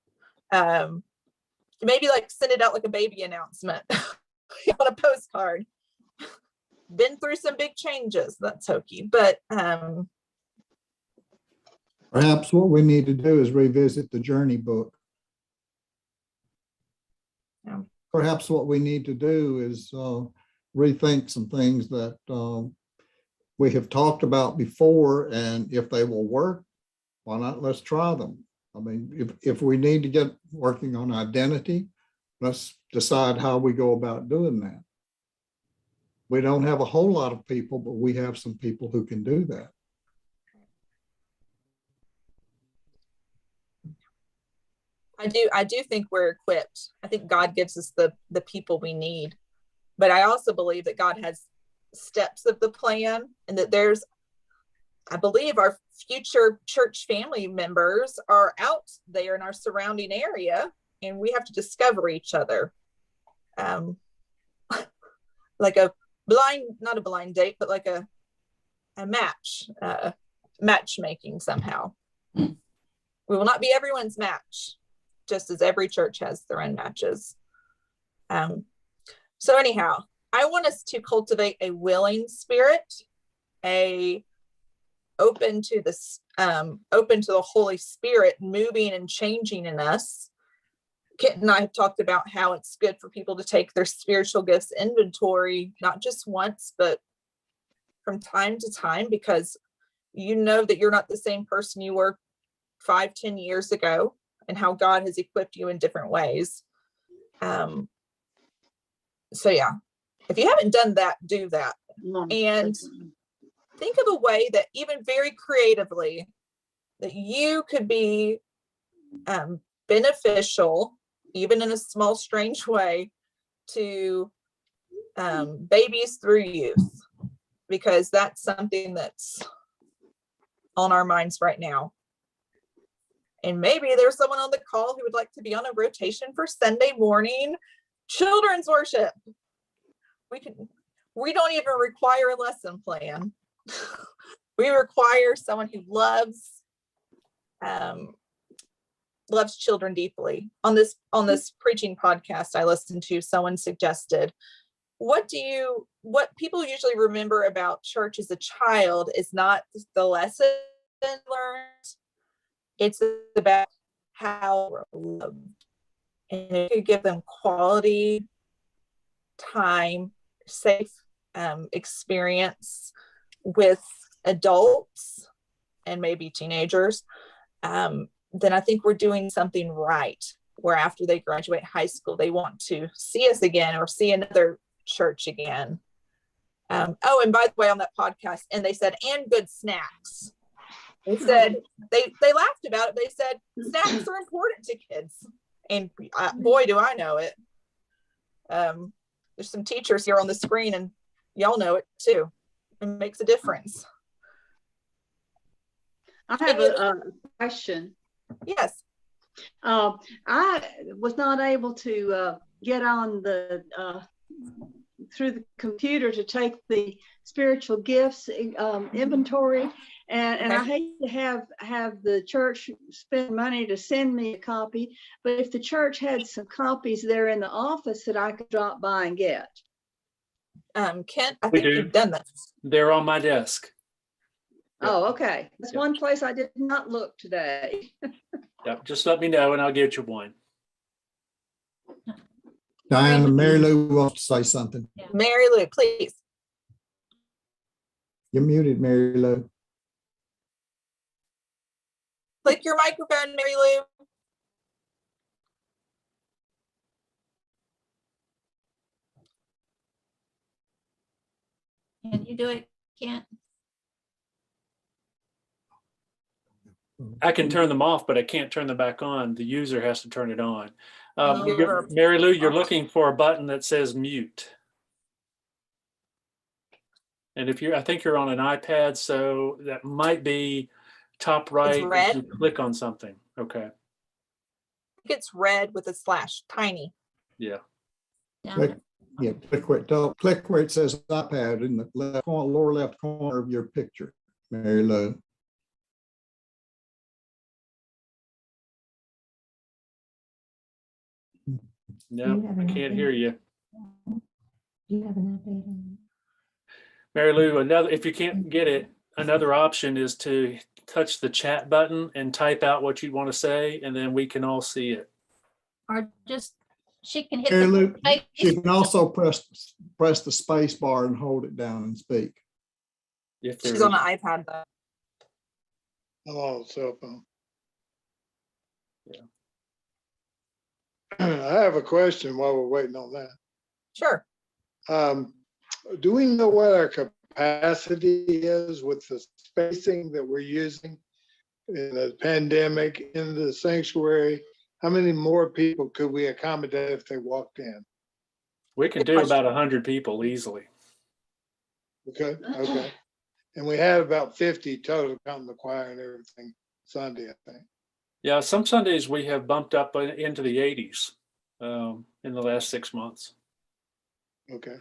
maybe like send it out like a baby announcement on a postcard. Been through some big changes. That's hokey, but perhaps what we need to do is revisit the journey book. Yeah. Perhaps what we need to do is rethink some things that we have talked about before, and if they will work, why not? Let's try them. I mean, if we need to get working on identity, let's decide how we go about doing that. We don't have a whole lot of people, but we have some people who can do that. I do think we're equipped. I think God gives us the people we need, but I also believe that God has steps of the plan, and that I believe our future church family members are out there in our surrounding area, and we have to discover each other. Like not a blind date, but like a matchmaking somehow. We will not be everyone's match, just as every church has their own matches. So anyhow, I want us to cultivate a willing spirit, open to the Holy Spirit moving and changing in us. Kent and I have talked about how it's good for people to take their spiritual gifts inventory, not just once, but from time to time, because you know that you're not the same person you were 5-10 years ago, and how God has equipped you in different ways. So yeah, if you haven't done that, do that. And think of a way that, even very creatively, that you could be beneficial, even in a small, strange way, to babies through youth, because that's something that's on our minds right now. And maybe there's someone on the call who would like to be on a rotation for Sunday morning children's worship. We don't even require a lesson plan. We require someone who loves children deeply. On this preaching podcast I listened to, someone suggested, what people usually remember about church as a child is not the lesson learned, it's about how we're loved. And it could give them quality time, safe experience with adults and maybe teenagers, then I think we're doing something right, where after they graduate high school, they want to see us again or see another church again. Oh, and by the way, on that podcast, and they said, and good snacks. They said, they laughed about it. They said, snacks are important to kids. And boy, do I know it. There's some teachers here on the screen, and y'all know it too. It makes a difference. I have a question. Yes. I was not able to get on the through the computer to take the spiritual gifts inventory, and I hate to have the church spend money to send me a copy, but if the church had some copies there in the office that I could drop by and get. Kent, I think you've done this. They're on my desk. Oh, okay. That's one place I did not look today. Yep, just let me know and I'll get you one. Diana, Mary Lou wants to say something. Mary Lou, please. You're muted, Mary Lou. Click your microphone, Mary Lou. Can you do it, Kent? I can turn them off, but I can't turn them back on. The user has to turn it on. Oh. Mary Lou, you're looking for a button that says mute. And I think you're on an iPad, so that might be top right. It's red. If you click on something. Okay. I think it's red with a slash, tiny. Yeah. Click where it says iPad in the lower left corner of your picture, Mary Lou. No, I can't hear you. Do you have an update on Mary Lou, if you can't get it, another option is to touch the chat button and type out what you want to say, and then we can all see it. or just she can hit Mary Lou, the she can also press the space bar and hold it down and speak. She's on an iPad though. Oh, cell phone. Yeah. I have a question while we're waiting on that. Sure. Do we know what our capacity is with the spacing that we're using in the pandemic in the sanctuary? How many more people could we accommodate if they walked in? We can do about 100 people easily. Okay. And we had about 50 total counting the choir and everything Sunday, I think. Yeah, some Sundays we have bumped up into the 80s in the last 6 months. Okay.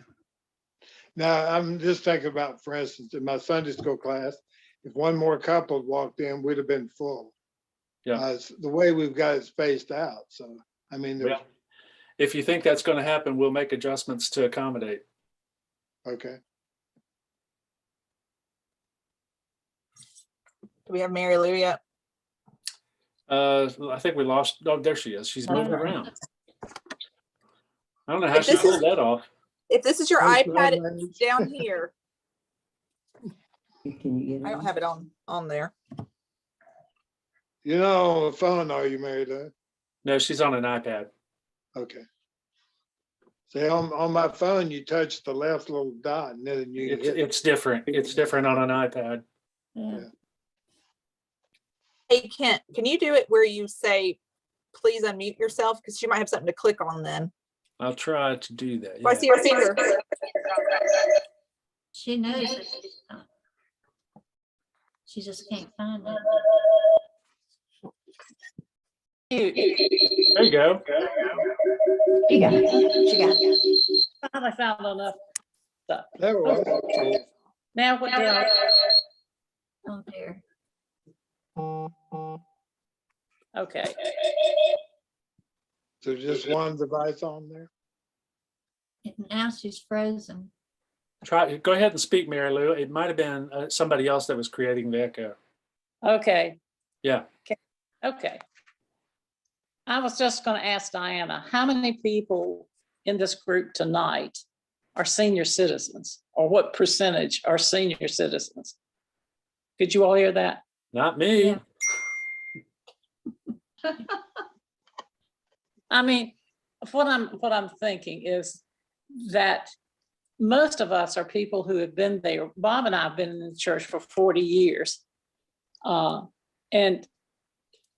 Now, I'm just thinking about, for instance, in my Sunday school class, if one more couple walked in, we'd have been full. Yeah. The way we've got it spaced out. So, I mean, Yeah. If you think that's going to happen, we'll make adjustments to accommodate. Okay. Do we have Mary Lou yet? I think we lost. Oh, there she is. She's moving around. I don't know how If she this pulled that off. If this is your Thanks, iPad, Mary. it's down here. Can you get I don't have it on there. You're not on the phone, are you, Mary Lou? No, she's on an iPad. Okay. See, on my phone, you touch the left little dot and then you hit. It's different. It's different on an iPad. Yeah. Hey, Kent, can you do it where you say, please unmute yourself? Because she might have something to click on then. I'll try to do that. Oh, I see her finger. She knows that she's not. She just can't find it. There you go. She got it. She got it. I found enough stuff. There we go. Now what else? Oh dear. Okay. So just one device on there? Now she's frozen. Go ahead and speak, Mary Lou. It might have been somebody else that was creating the echo. Okay. Yeah. Okay. I was just going to ask Diana, how many people in this group tonight are senior citizens, or what percentage are senior citizens? Could you all hear that? Not me. Yeah. I mean, what I'm thinking is that most of us are people who have been there. Bob and I have been in the church for 40 years, and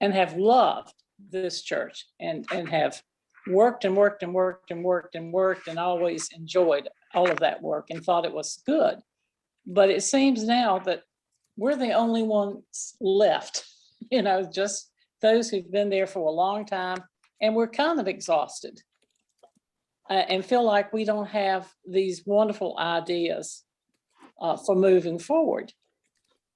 have loved this church and have worked and worked and worked and worked and worked and always enjoyed all of that work and thought it was good. But it seems now that we're the only ones left, just those who've been there for a long time, and we're kind of exhausted and feel like we don't have these wonderful ideas for moving forward.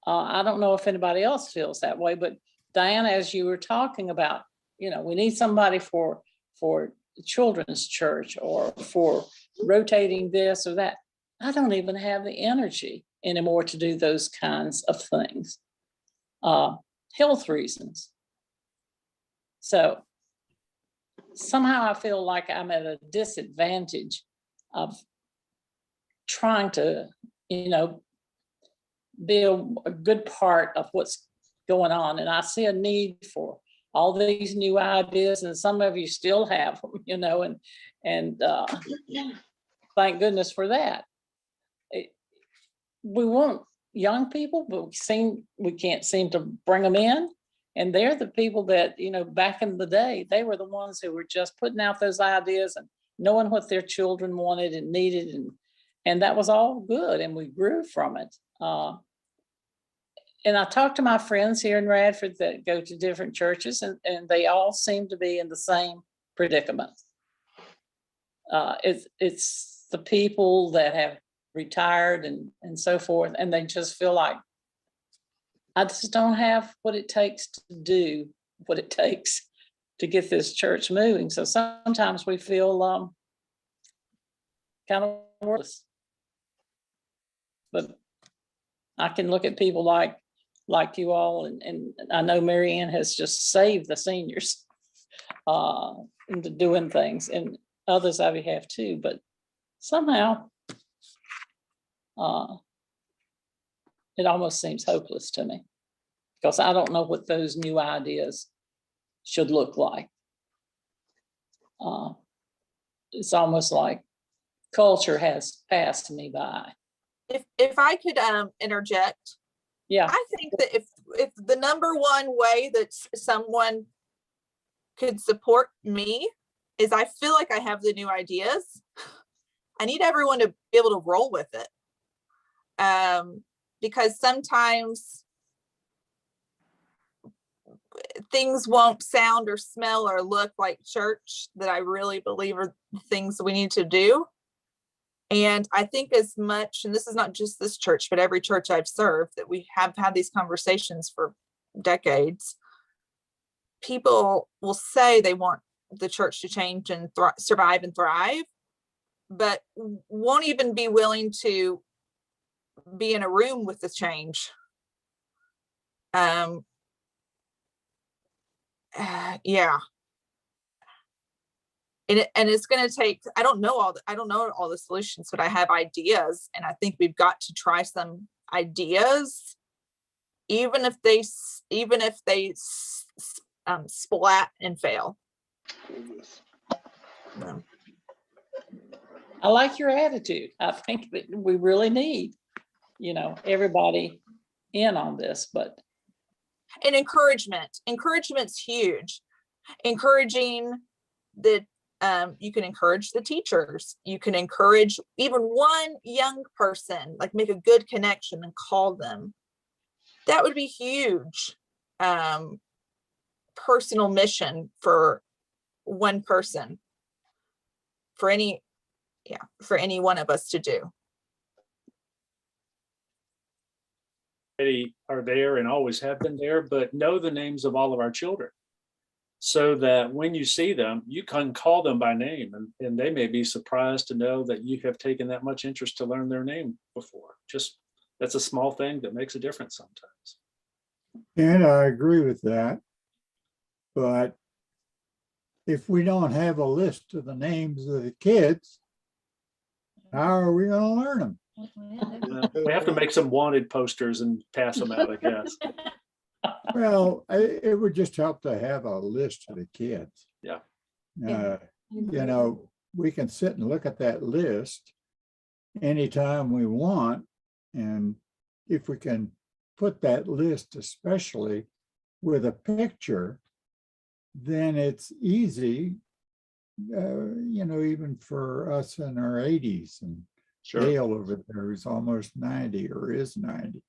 I don't know if anybody else feels that way, but Diana, as you were talking about, we need somebody for the children's church or for rotating this or that. I don't even have the energy anymore to do those kinds of things. Health reasons. So somehow I feel like I'm at a disadvantage of trying to, be a good part of what's going on. And I see a need for all these new ideas, and some of you still have them, and thank goodness for that. We want young people, but we can't seem to bring them in. And they're the people that, back in the day, they were the ones who were just putting out those ideas and knowing what their children wanted and needed. And that was all good. And we grew from it. And I talked to my friends here in Radford that go to different churches, and they all seem to be in the same predicament. It's the people that have retired and so forth, and they just feel like, I just don't have what it takes to do what it takes to get this church moving. So sometimes we feel kind of worthless. But I can look at people like you all, and I know Mary Ann has just saved the seniors into doing things, and others I have too, but somehow it almost seems hopeless to me, because I don't know what those new ideas should look like. It's almost like culture has passed me by. If I could interject, yeah, I think that if the number one way that someone could support me is, I feel like I have the new ideas. I need everyone to be able to roll with it. Because sometimes things won't sound or smell or look like church that I really believe are things we need to do. And I think as much, and this is not just this church, but every church I've served, that we have had these conversations for decades. People will say they want the church to change and survive and thrive, but won't even be willing to be in a room with the change. Yeah. And it's going to take, I don't know all the solutions, but I have ideas, and I think we've got to try some ideas, even if they splat and fail. No. I like your attitude. I think that we really need, everybody in on this, but. And encouragement's huge. Encouraging the you can encourage the teachers. You can encourage even one young person, like make a good connection and call them. That would be huge. Personal mission for one person, for any one of us to do. They are there and always have been there, but know the names of all of our children, so that when you see them, you can call them by name, and they may be surprised to know that you have taken that much interest to learn their name before. Just, that's a small thing that makes a difference sometimes. And I agree with that. But if we don't have a list of the names of the kids, how are we going to learn them? We have to make some wanted posters and pass them out, I guess. Well, it would just help to have a list of the kids. Yeah. We can sit and look at that list anytime we want. And if we can put that list, especially with a picture, then it's easy, even for us in our 80s. And Sure. Dale over there is almost 90 or is 90,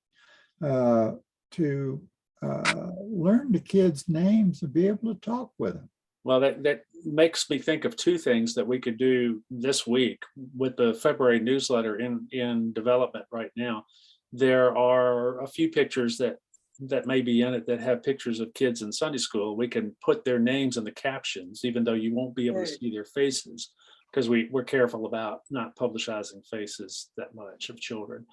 to learn the kids' names and be able to talk with them. Well, that makes me think of two things that we could do this week with the February newsletter in development right now. There are a few pictures that may be in it that have pictures of kids in Sunday school. We can put their names in the captions, even though you won't be able to see their faces, because we're careful about not publicizing faces that much of children.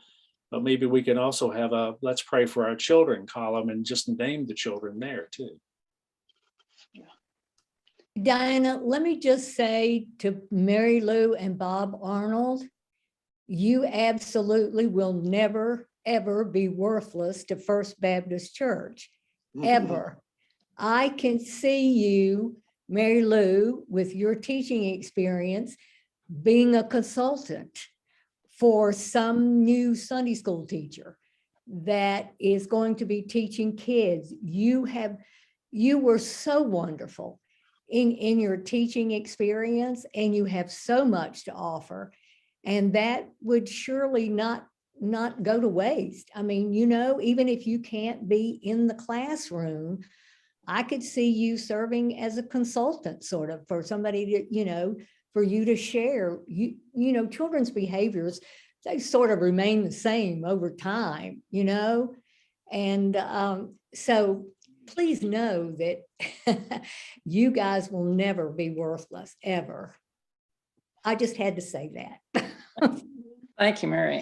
But maybe we can also have a "Let's Pray for Our Children" column and just name the children there too. Diana, let me just say to Mary Lou and Bob Arnold, you absolutely will never, ever be worthless to First Baptist Church, ever. I can see you, Mary Lou, with your teaching experience, being a consultant for some new Sunday school teacher that is going to be teaching kids. You were so wonderful in your teaching experience, and you have so much to offer, and that would surely not go to waste. I mean, even if you can't be in the classroom, I could see you serving as a consultant, sort of, for somebody to, for you to share. Children's behaviors, they sort of remain the same over time, and so please know that you guys will never be worthless, ever. I just had to say that. Thank you, Mary.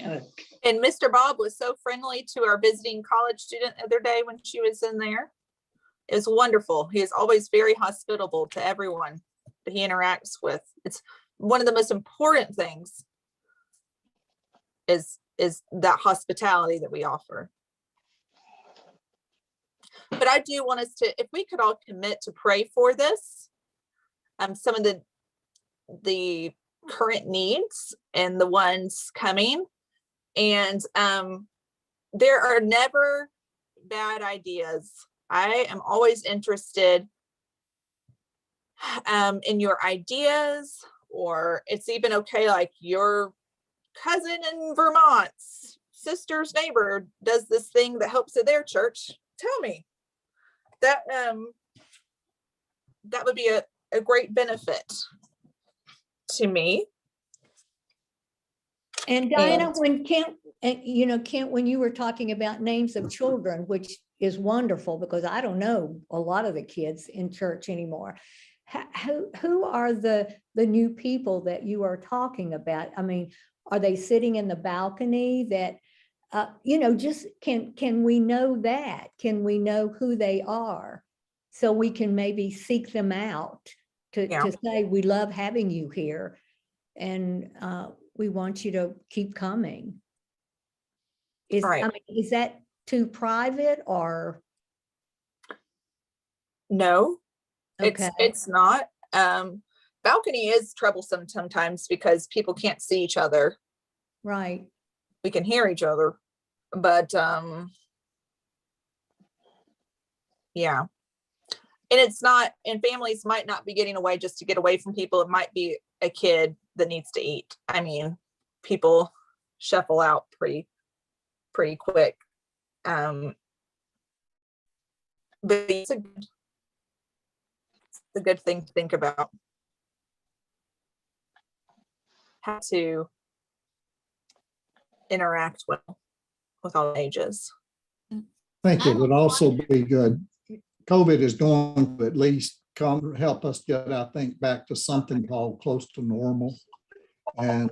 And Mr. Bob was so friendly to our visiting college student the other day when she was in there. It was wonderful. He is always very hospitable to everyone that he interacts with. It's one of the most important things is that hospitality that we offer. But I do want us to, if we could all commit to pray for this, some of the current needs and the ones coming. And there are never bad ideas. I am always interested in your ideas, or it's even okay, like your cousin in Vermont's sister's neighbor does this thing that helps at their church. Tell me. That would be a great benefit to me. And Diana, when Kent, when you were talking about names of children, which is wonderful because I don't know a lot of the kids in church anymore. Who are the new people that you are talking about? I mean, are they sitting in the balcony that, just can we know that? Can we know who they are? So we can maybe seek them out to say, we love having you here. And we want you to keep coming. Is, I Right. mean, is that too private or? No, Okay, it's not. Balcony is troublesome sometimes because people can't see each other. right. We can hear each other, but yeah. And it's not, and families might not be getting away just to get away from people. It might be a kid that needs to eat. I mean, people shuffle out pretty quick. But it's a good thing to think about. How to interact with all ages. I think it would also be good. COVID is going to at least come help us get, I think, back to something called close to normal. And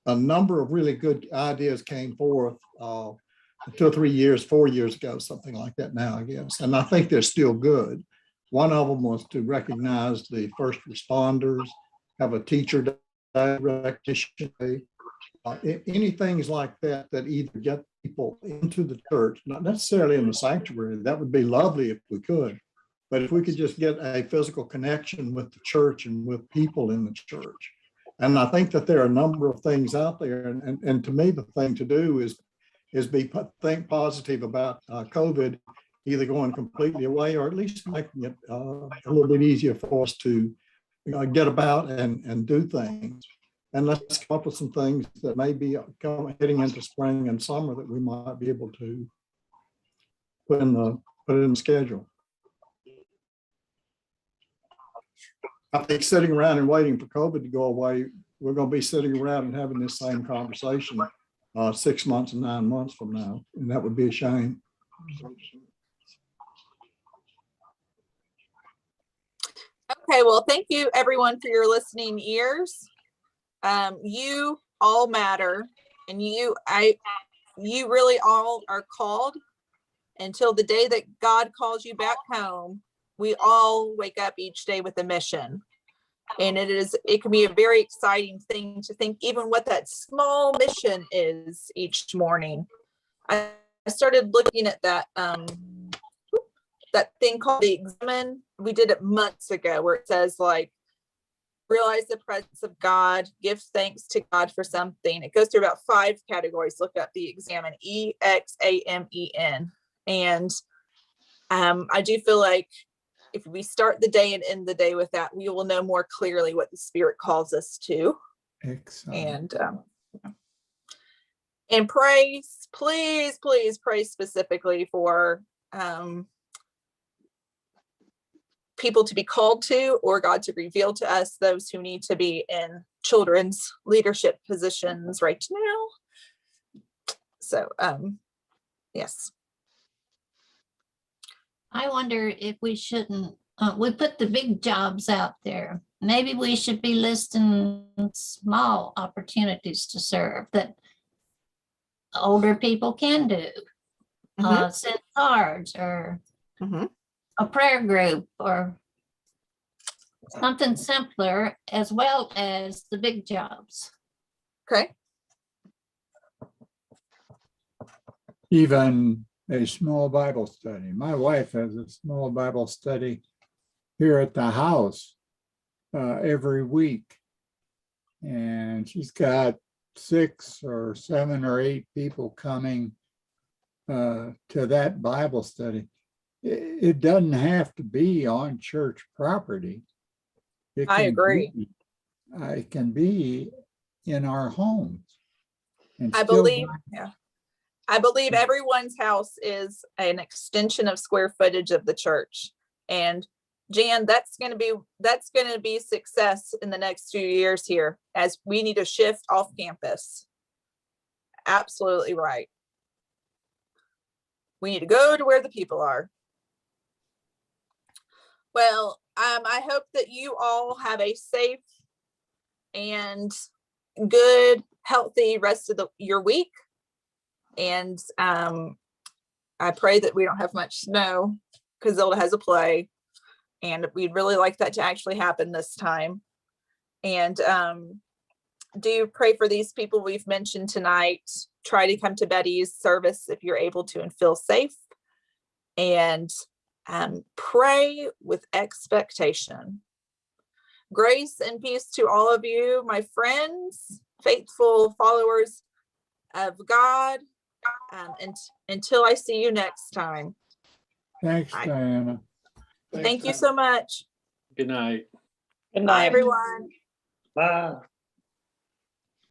a number of really good ideas came forth 2 or 3 years, 4 years ago, something like that now, I guess. And I think they're still good. One of them was to recognize the first responders, have a teacher day, recognition day, any things like that that either get people into the church, not necessarily in the sanctuary. That would be lovely if we could. But if we could just get a physical connection with the church and with people in the church. And I think that there are a number of things out there. And to me, the thing to do is think positive about COVID, either going completely away or at least making it a little bit easier for us to get about and do things. And let's come up with some things that may be heading into spring and summer that we might be able to put in the schedule. I think sitting around and waiting for COVID to go away, we're going to be sitting around and having this same conversation 6 months and 9 months from now, and that would be a shame. Okay, well, thank you everyone for your listening ears. You all matter, and you really all are called. Until the day that God calls you back home, we all wake up each day with a mission. And it can be a very exciting thing to think even what that small mission is each morning. I started looking at that thing called the Examine. We did it months ago, where it says like, realize the presence of God, give thanks to God for something. It goes through about 5 categories. Look up the Examine, EXAMEN. And I do feel like if we start the day and end the day with that, we will know more clearly what the Spirit calls us to. Excellent. And pray, please pray specifically for people to be called to, or God to reveal to us those who need to be in children's leadership positions right now. So, yes. I wonder if we shouldn't, we put the big jobs out there. Maybe we should be listing small opportunities to serve that older people can do. Send cards or a prayer group or something simpler, as well as the big jobs. Okay. Even a small Bible study. My wife has a small Bible study here at the house every week. And she's got 6 or 7 or 8 people coming to that Bible study. It doesn't have to be on church property. I agree. It can be in our homes. I believe everyone's house is an extension of square footage of the church. And Jan, that's going to be success in the next few years here, as we need to shift off campus. Absolutely right. We need to go to where the people are. Well, I hope that you all have a safe and good, healthy rest of your week. And I pray that we don't have much snow, because Zilda has a play, and we'd really like that to actually happen this time. And do pray for these people we've mentioned tonight. Try to come to Betty's service if you're able to and feel safe. And pray with expectation. Grace and peace to all of you, my friends, faithful followers of God. And until I see you next time. Thanks, Bye. Diana. Thank you so much. Good night. Good Bye, night. everyone. Bye.